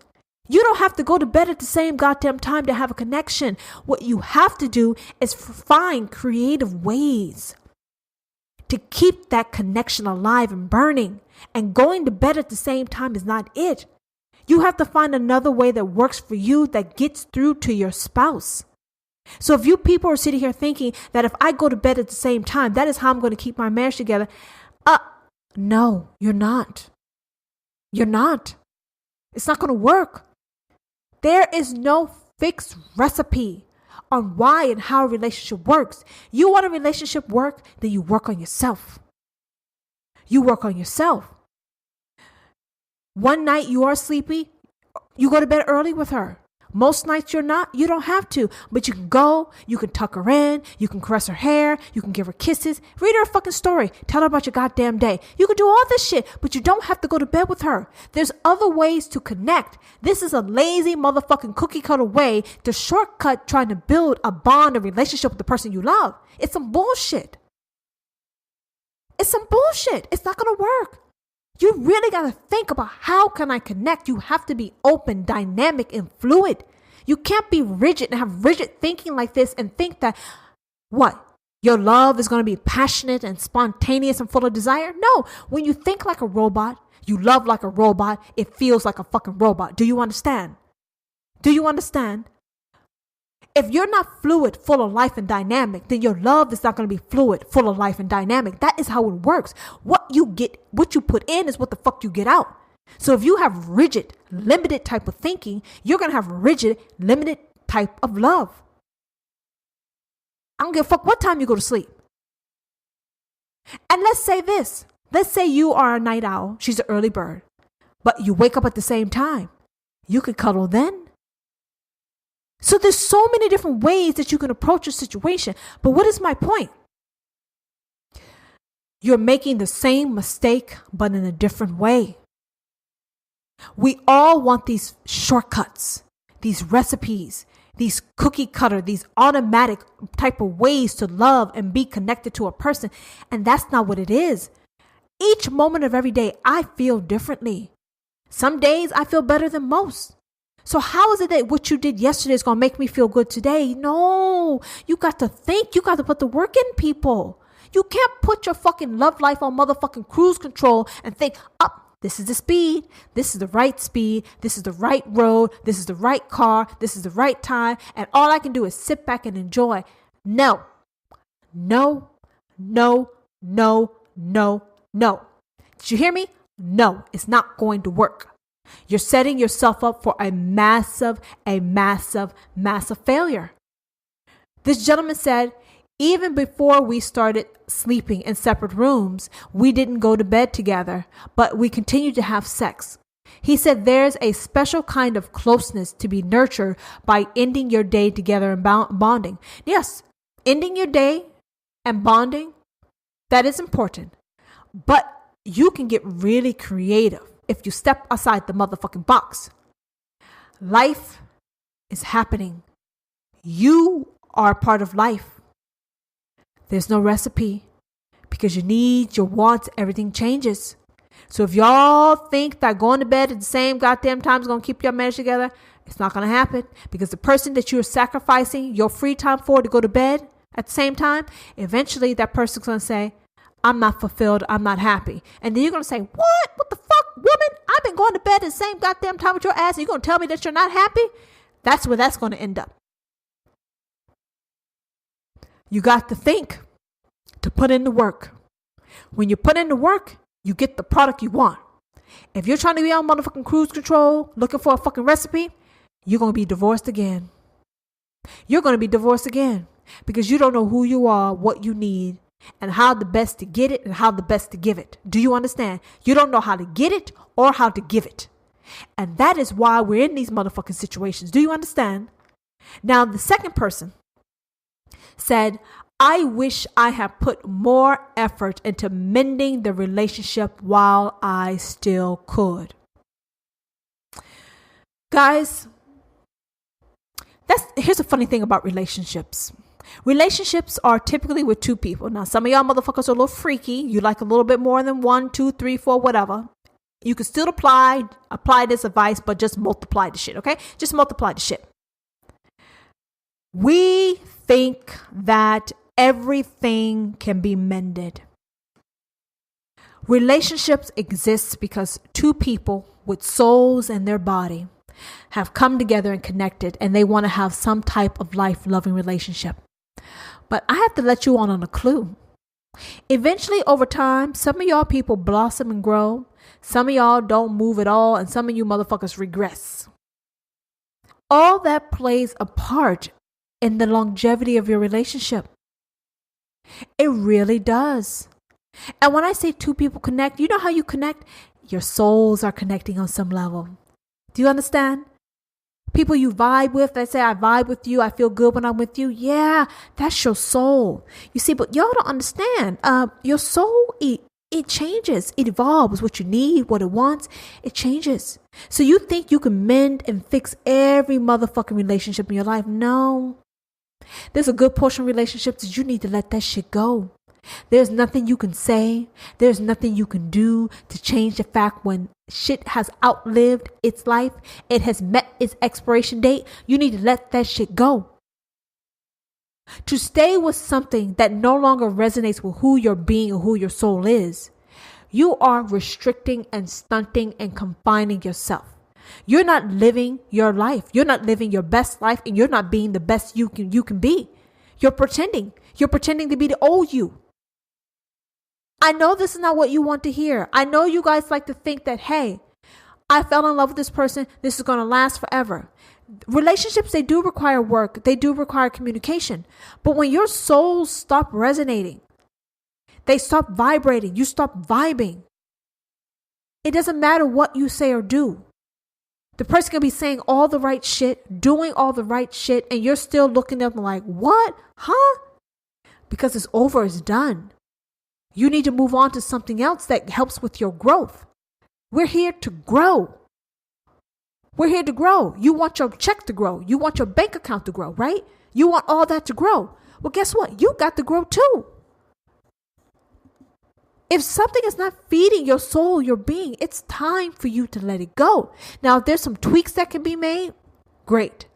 You don't have to go to bed at the same goddamn time to have a connection. What you have to do is find creative ways to keep that connection alive and burning. And going to bed at the same time is not it. You have to find another way that works for you, that gets through to your spouse. So if you people are sitting here thinking that if I go to bed at the same time, that is how I'm going to keep my marriage together. No, you're not. You're not. It's not going to work. There is no fixed recipe on why and how a relationship works. You want a relationship work, then you work on yourself. You work on yourself. One night you are sleepy, you go to bed early with her. Most nights you're not, you don't have to, but you can go, you can tuck her in, you can caress her hair, you can give her kisses, read her a fucking story, tell her about your goddamn day. You can do all this shit, but you don't have to go to bed with her. There's other ways to connect. This is a lazy motherfucking cookie cutter way to shortcut trying to build a bond, a relationship with the person you love. It's some bullshit. It's some bullshit. It's not going to work. You really got to think about how can I connect? You have to be open, dynamic, and fluid. You can't be rigid and have rigid thinking like this and think that, what? Your love is going to be passionate and spontaneous and full of desire? No. When you think like a robot, you love like a robot, it feels like a fucking robot. Do you understand? Do you understand? If you're not fluid, full of life and dynamic, then your love is not going to be fluid, full of life and dynamic. That is how it works. What you put in is what the fuck you get out. So if you have rigid, limited type of thinking, you're going to have rigid, limited type of love. I don't give a fuck what time you go to sleep. And let's say this. Let's say you are a night owl. She's an early bird. But you wake up at the same time. You could cuddle then. So there's so many different ways that you can approach a situation. But what is my point? You're making the same mistake, but in a different way. We all want these shortcuts, these recipes, these cookie cutter, these automatic type of ways to love and be connected to a person. And that's not what it is. Each moment of every day, I feel differently. Some days I feel better than most. So how is it that what you did yesterday is going to make me feel good today? No, you got to think. You got to put the work in, people. You can't put your fucking love life on motherfucking cruise control and think, this is the speed. This is the right speed. This is the right road. This is the right car. This is the right time. And all I can do is sit back and enjoy. No, no, no, no, no, no. Did you hear me? No, it's not going to work. You're setting yourself up for a massive failure. This gentleman said, even before we started sleeping in separate rooms, we didn't go to bed together, but we continued to have sex. He said there's a special kind of closeness to be nurtured by ending your day together and bonding. Yes, ending your day and bonding, that is important. But you can get really creative if you step outside the motherfucking box. Life is happening. You are a part of life. There's no recipe because your needs, your wants, everything changes. So if y'all think that going to bed at the same goddamn time is going to keep your marriage together, it's not going to happen, because the person that you're sacrificing your free time for to go to bed at the same time, eventually that person's going to say, I'm not fulfilled. I'm not happy. And then you're going to say, what? What the fuck, woman? I've been going to bed at the same goddamn time with your ass, and you're going to tell me that you're not happy? That's where that's going to end up. You got to think to put in the work. When you put in the work, you get the product you want. If you're trying to be on motherfucking cruise control, looking for a fucking recipe, you're going to be divorced again. You're going to be divorced again because you don't know who you are, what you need, and how the best to get it and how the best to give it. Do you understand? You don't know how to get it or how to give it. And that is why we're in these motherfucking situations. Do you understand? Now, the second person said, I wish I had put more effort into mending the relationship while I still could. Guys, here's a funny thing about relationships. Relationships are typically with two people. Now, some of y'all motherfuckers are a little freaky. You like a little bit more than 1, 2, 3, 4, whatever. You can still apply this advice, but just multiply the shit, okay? Just multiply the shit. We think that everything can be mended. Relationships exist because two people with souls in their body have come together and connected, and they want to have some type of life-loving relationship. But I have to let you on a clue. Eventually, over time, some of y'all people blossom and grow. Some of y'all don't move at all, and some of you motherfuckers regress. All that plays a part in the longevity of your relationship. It really does. And when I say two people connect, you know how you connect? Your souls are connecting on some level. Do you understand? People you vibe with, they say, I vibe with you, I feel good when I'm with you. Yeah, that's your soul. You see, but y'all don't understand. Your soul, it changes. It evolves. What you need, what it wants, it changes. So you think you can mend and fix every motherfucking relationship in your life? No. There's a good portion of relationships that you need to let that shit go. There's nothing you can say. There's nothing you can do to change the fact when shit has outlived its life. It has met its expiration date. You need to let that shit go. To stay with something that no longer resonates with who you're being or who your soul is, you are restricting and stunting and confining yourself. You're not living your life. You're not living your best life, and you're not being the best you can be. You're pretending. You're pretending to be the old you. I know this is not what you want to hear. I know you guys like to think that, hey, I fell in love with this person. This is going to last forever. Relationships, they do require work. They do require communication. But when your souls stop resonating, they stop vibrating, you stop vibing. It doesn't matter what you say or do. The person can be saying all the right shit, doing all the right shit, and you're still looking at them like, what? Huh? Because it's over, it's done. You need to move on to something else that helps with your growth. We're here to grow. We're here to grow. You want your check to grow. You want your bank account to grow, right? You want all that to grow. Well, guess what? You got to grow too. If something is not feeding your soul, your being, it's time for you to let it go. Now, if there's some tweaks that can be made, great.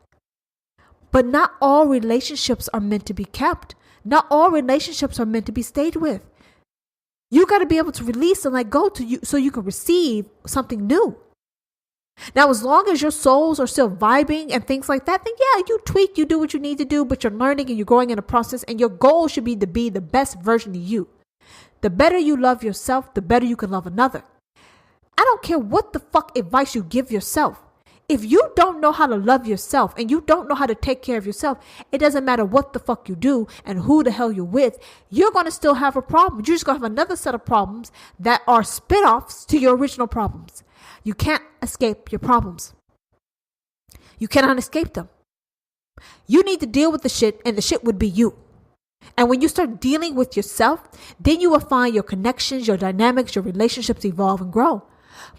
But not all relationships are meant to be kept. Not all relationships are meant to be stayed with. You got to be able to release and let go to you so you can receive something new. Now, as long as your souls are still vibing and things like that, then yeah, you tweak, you do what you need to do, but you're learning and you're growing in a process, and your goal should be to be the best version of you. The better you love yourself, the better you can love another. I don't care what the fuck advice you give yourself. If you don't know how to love yourself and you don't know how to take care of yourself, it doesn't matter what the fuck you do and who the hell you're with, you're going to still have a problem. You're just going to have another set of problems that are spin-offs to your original problems. You can't escape your problems. You cannot escape them. You need to deal with the shit, and the shit would be you. And when you start dealing with yourself, then you will find your connections, your dynamics, your relationships evolve and grow.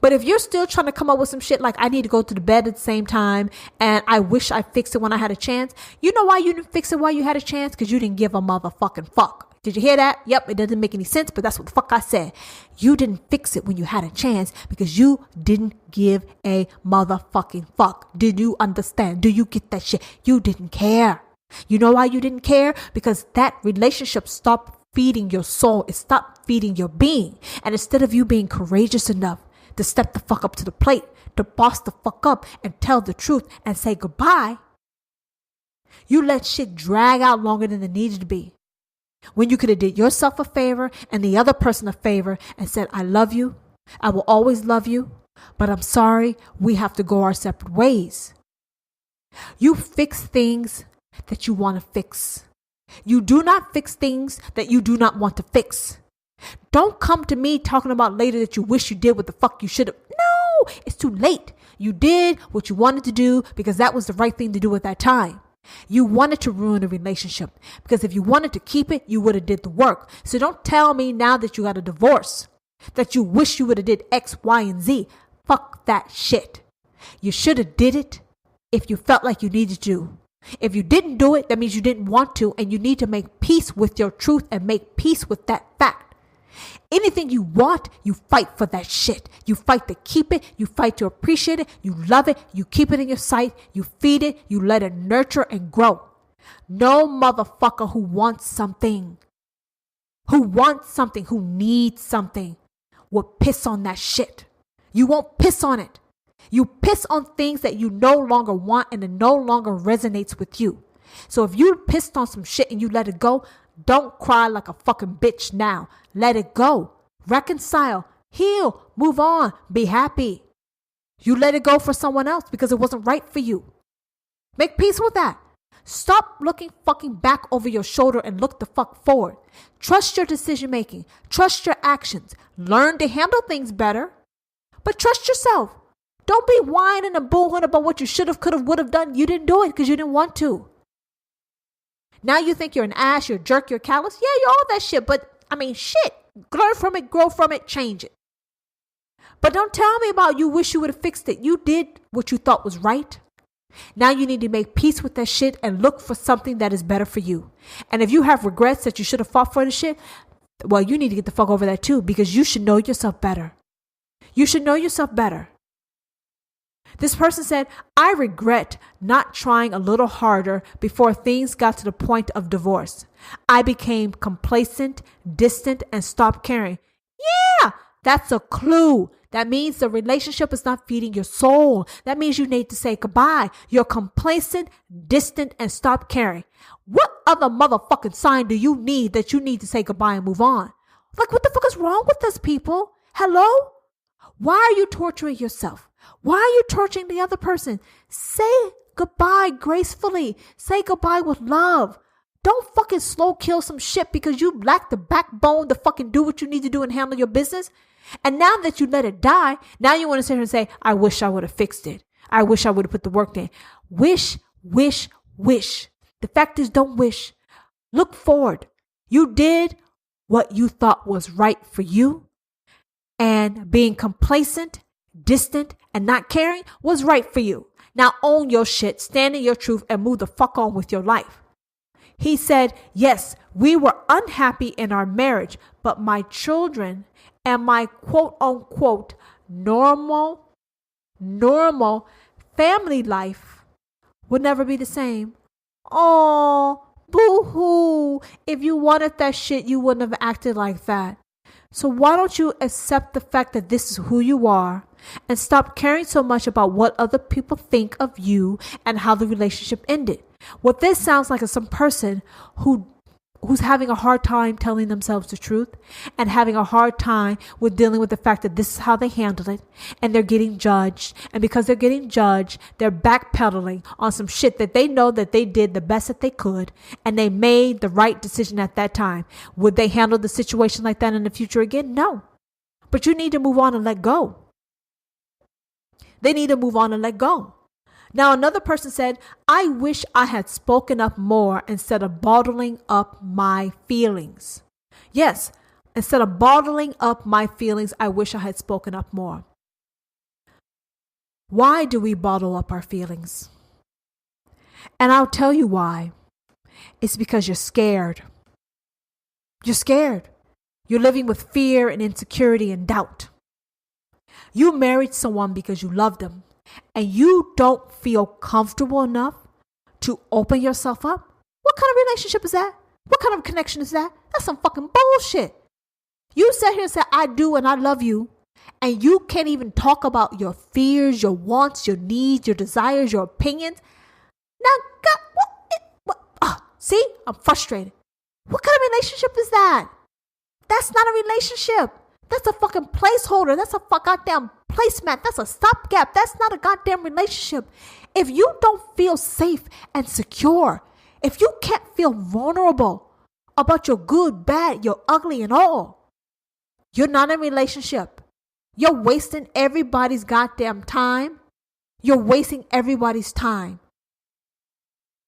But if you're still trying to come up with some shit like, I need to go to the bed at the same time, and I wish I fixed it when I had a chance. You know why you didn't fix it while you had a chance? Because you didn't give a motherfucking fuck. Did you hear that? Yep, it doesn't make any sense, but that's what the fuck I said. You didn't fix it when you had a chance because you didn't give a motherfucking fuck. Did you understand? Do you get that shit? You didn't care. You know why you didn't care? Because that relationship stopped feeding your soul. It stopped feeding your being. And instead of you being courageous enough to step the fuck up to the plate, to boss the fuck up and tell the truth and say goodbye, you let shit drag out longer than it needed to be. When you could have did yourself a favor and the other person a favor and said, I love you. I will always love you, but I'm sorry. We have to go our separate ways. You fix things that you want to fix. You do not fix things that you do not want to fix. Don't come to me talking about later that you wish you did what the fuck you should have. No, it's too late. You did what you wanted to do because that was the right thing to do at that time. You wanted to ruin a relationship because if you wanted to keep it, you would have did the work. So don't tell me now that you got a divorce that you wish you would have did X, Y, and Z. Fuck that shit. You should have did it if you felt like you needed to. If you didn't do it, that means you didn't want to, and you need to make peace with your truth and make peace with that fact. Anything you want, you fight for that shit. You fight to keep it. You fight to appreciate it. You love it. You keep it in your sight. You feed it. You let it nurture and grow. No motherfucker who wants something, who needs something, will piss on that shit. You won't piss on it. You piss on things that you no longer want and it no longer resonates with you. So if you pissed on some shit and you let it go, don't cry like a fucking bitch now. Let it go. Reconcile. Heal. Move on. Be happy. You let it go for someone else because it wasn't right for you. Make peace with that. Stop looking fucking back over your shoulder and look the fuck forward. Trust your decision making. Trust your actions. Learn to handle things better. But trust yourself. Don't be whining and boohooing about what you should have, could have, would have done. You didn't do it because you didn't want to. Now you think you're an ass, you're a jerk, you're callous. Yeah, you're all that shit. But shit. Learn from it, grow from it, change it. But don't tell me about you wish you would have fixed it. You did what you thought was right. Now you need to make peace with that shit and look for something that is better for you. And if you have regrets that you should have fought for the shit, well, you need to get the fuck over that too, because you should know yourself better. You should know yourself better. This person said, I regret not trying a little harder before things got to the point of divorce. I became complacent, distant, and stopped caring. Yeah, that's a clue. That means the relationship is not feeding your soul. That means you need to say goodbye. You're complacent, distant, and stop caring. What other motherfucking sign do you need that you need to say goodbye and move on? Like, what the fuck is wrong with us people? Hello? Why are you torturing yourself? Why are you torturing the other person? Say goodbye gracefully. Say goodbye with love. Don't fucking slow kill some shit because you lack the backbone to fucking do what you need to do and handle your business. And now that you let it die, now you want to sit here and say, I wish I would have fixed it. I wish I would have put the work in. Wish, wish, wish. The fact is, don't wish. Look forward. You did what you thought was right for you. And being complacent, distant, and not caring was right for you. Now own your shit, stand in your truth, and move the fuck on with your life. He said, yes, we were unhappy in our marriage, but my children and my quote unquote normal family life would never be the same. Oh, boo-hoo. If you wanted that shit, you wouldn't have acted like that. So why don't you accept the fact that this is who you are and stop caring so much about what other people think of you and how the relationship ended? What this sounds like is some person who's having a hard time telling themselves the truth and having a hard time with dealing with the fact that this is how they handle it and they're getting judged. And because they're getting judged, they're backpedaling on some shit that they know that they did the best that they could and they made the right decision at that time. Would they handle the situation like that in the future again? No. But you need to move on and let go. They need to move on and let go. Now, another person said, I wish I had spoken up more instead of bottling up my feelings. Yes, instead of bottling up my feelings, I wish I had spoken up more. Why do we bottle up our feelings? And I'll tell you why. It's because you're scared. You're scared. You're living with fear and insecurity and doubt. You married someone because you loved them. And you don't feel comfortable enough to open yourself up? What kind of relationship is that? What kind of connection is that? That's some fucking bullshit. You sit here and say, I do and I love you. And you can't even talk about your fears, your wants, your needs, your desires, your opinions. Now, God, see, I'm frustrated. What kind of relationship is that? That's not a relationship. That's a fucking placeholder. That's a goddamn placemat. That's a stopgap. That's not a goddamn relationship. If you don't feel safe and secure, if you can't feel vulnerable about your good, bad, your ugly and all, you're not in a relationship. You're wasting everybody's goddamn time. You're wasting everybody's time.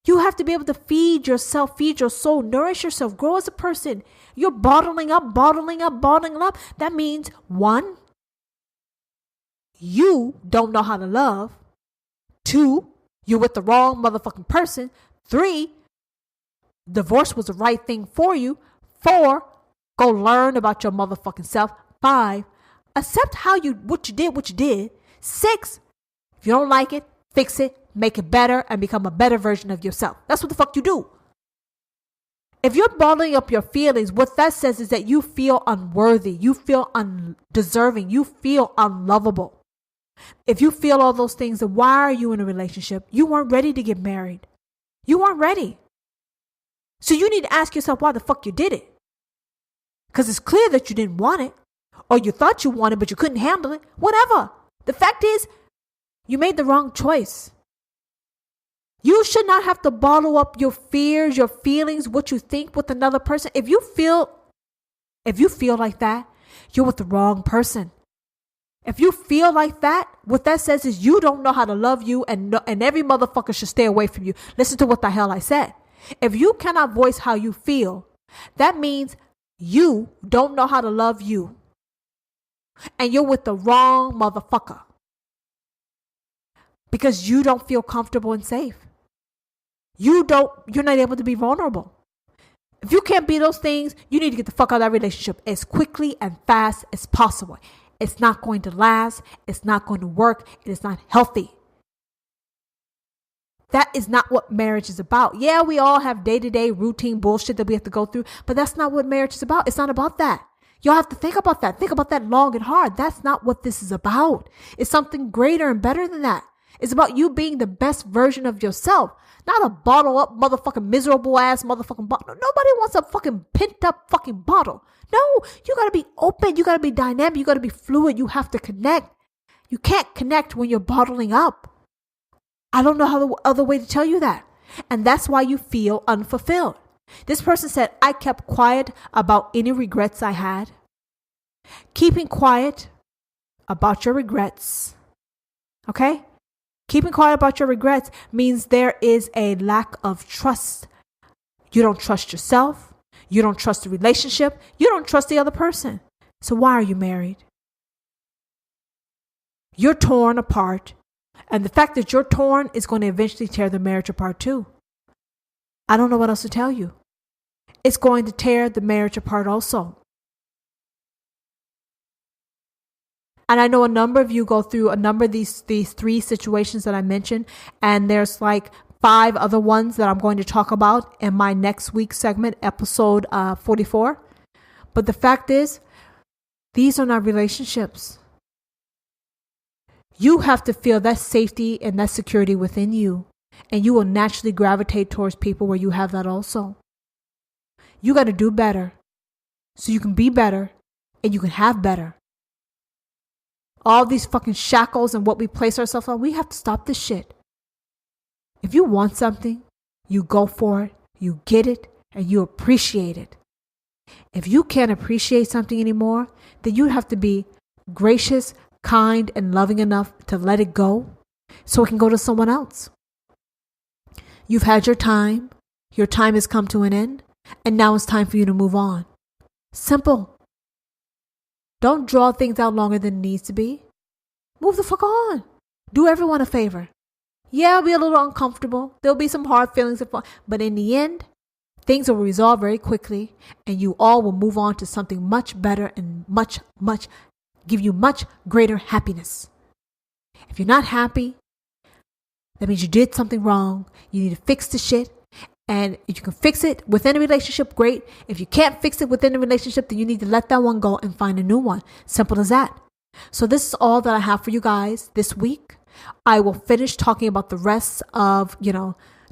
You have to be able to feed yourself, feed your soul, nourish yourself, grow as a person. You're bottling up. That means, one, you don't know how to love. Two, you're with the wrong motherfucking person. Three, divorce was the right thing for you. Four, Go learn about your motherfucking self. 5, accept what you did. 6, if you don't like it, fix it, make it better, and become a better version of yourself. That's what the fuck you do. If you're bottling up your feelings, what that says is that you feel unworthy, you feel undeserving, you feel unlovable. If you feel all those things, then why are you in a relationship? You weren't ready to get married. You weren't ready. So you need to ask yourself why the fuck you did it. Because it's clear that you didn't want it, or you thought you wanted but you couldn't handle it. Whatever. The fact is, you made the wrong choice. You should not have to bottle up your fears, your feelings, what you think with another person. If you feel like that, you're with the wrong person. If you feel like that, what that says is you don't know how to love you, and every motherfucker should stay away from you. Listen to what the hell I said. If you cannot voice how you feel, that means you don't know how to love you. And you're with the wrong motherfucker. Because you don't feel comfortable and safe. You're not able to be vulnerable. If you can't be those things, you need to get the fuck out of that relationship as quickly and fast as possible. It's not going to last. It's not going to work. It is not healthy. That is not what marriage is about. Yeah, we all have day-to-day routine bullshit that we have to go through, but that's not what marriage is about. It's not about that. Y'all have to think about that. Think about that long and hard. That's not what this is about. It's something greater and better than that. It's about you being the best version of yourself. Not a bottle up motherfucking miserable ass motherfucking bottle. Nobody wants a fucking pent up fucking bottle. No, you gotta be open. You gotta be dynamic. You gotta be fluid. You have to connect. You can't connect when you're bottling up. I don't know how the other way to tell you that. And that's why you feel unfulfilled. This person said, I kept quiet about any regrets I had. Keeping quiet about your regrets. Okay? Keeping quiet about your regrets means there is a lack of trust. You don't trust yourself. You don't trust the relationship. You don't trust the other person. So why are you married? You're torn apart. And the fact that you're torn is going to eventually tear the marriage apart too. I don't know what else to tell you. It's going to tear the marriage apart also. And I know a number of you go through a number of these 3 situations that I mentioned. And there's like 5 other ones that I'm going to talk about in my next week's segment, episode 44. But the fact is, these are not relationships. You have to feel that safety and that security within you. And you will naturally gravitate towards people where you have that also. You got to do better so you can be better and you can have better. All these fucking shackles and what we place ourselves on, we have to stop this shit. If you want something, you go for it, you get it, and you appreciate it. If you can't appreciate something anymore, then you have to be gracious, kind, and loving enough to let it go so it can go to someone else. You've had your time has come to an end, and now it's time for you to move on. Simple. Don't draw things out longer than it needs to be. Move the fuck on. Do everyone a favor. Yeah, it'll be a little uncomfortable. There'll be some hard feelings, but in the end, things will resolve very quickly, and you all will move on to something much better and give you much greater happiness. If you're not happy, that means you did something wrong. You need to fix the shit. And if you can fix it within a relationship, great. If you can't fix it within a relationship, then you need to let that one go and find a new one. Simple as that. So this is all that I have for you guys this week. I will finish talking about the rest of,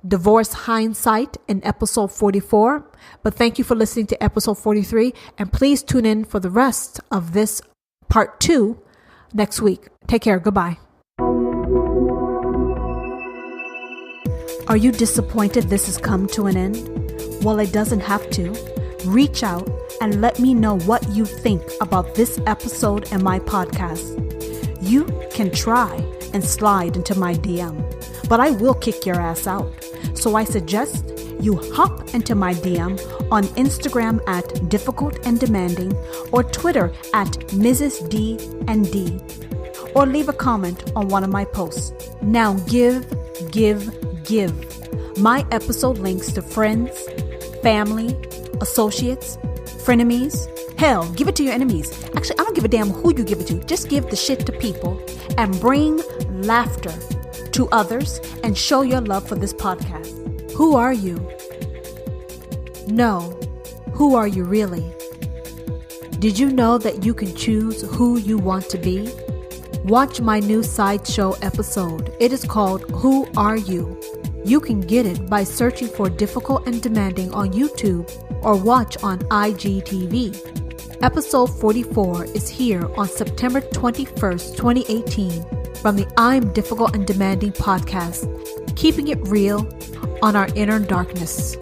divorce hindsight in episode 44. But thank you for listening to episode 43. And please tune in for the rest of this part 2 next week. Take care. Goodbye. Are you disappointed this has come to an end? Well, it doesn't have to. Reach out and let me know what you think about this episode and my podcast. You can try and slide into my DM, but I will kick your ass out. So I suggest you hop into my DM on Instagram at Difficult and Demanding or Twitter at Mrs. D&D, or leave a comment on one of my posts. Now give. My episode links to friends, family, associates, frenemies, Hell, give it to your enemies. Actually, I don't give a damn who you give it to. Just give the shit to people and bring laughter to others and show your love for this podcast. Who are you? No, who are you really? Did you know that you can choose who you want to be? Watch my new sideshow episode. It is called Who Are You? You can get it by searching for Difficult and Demanding on YouTube or watch on IGTV. Episode 44 is here on September 21st, 2018 from the I'm Difficult and Demanding podcast, keeping it real on our inner darkness.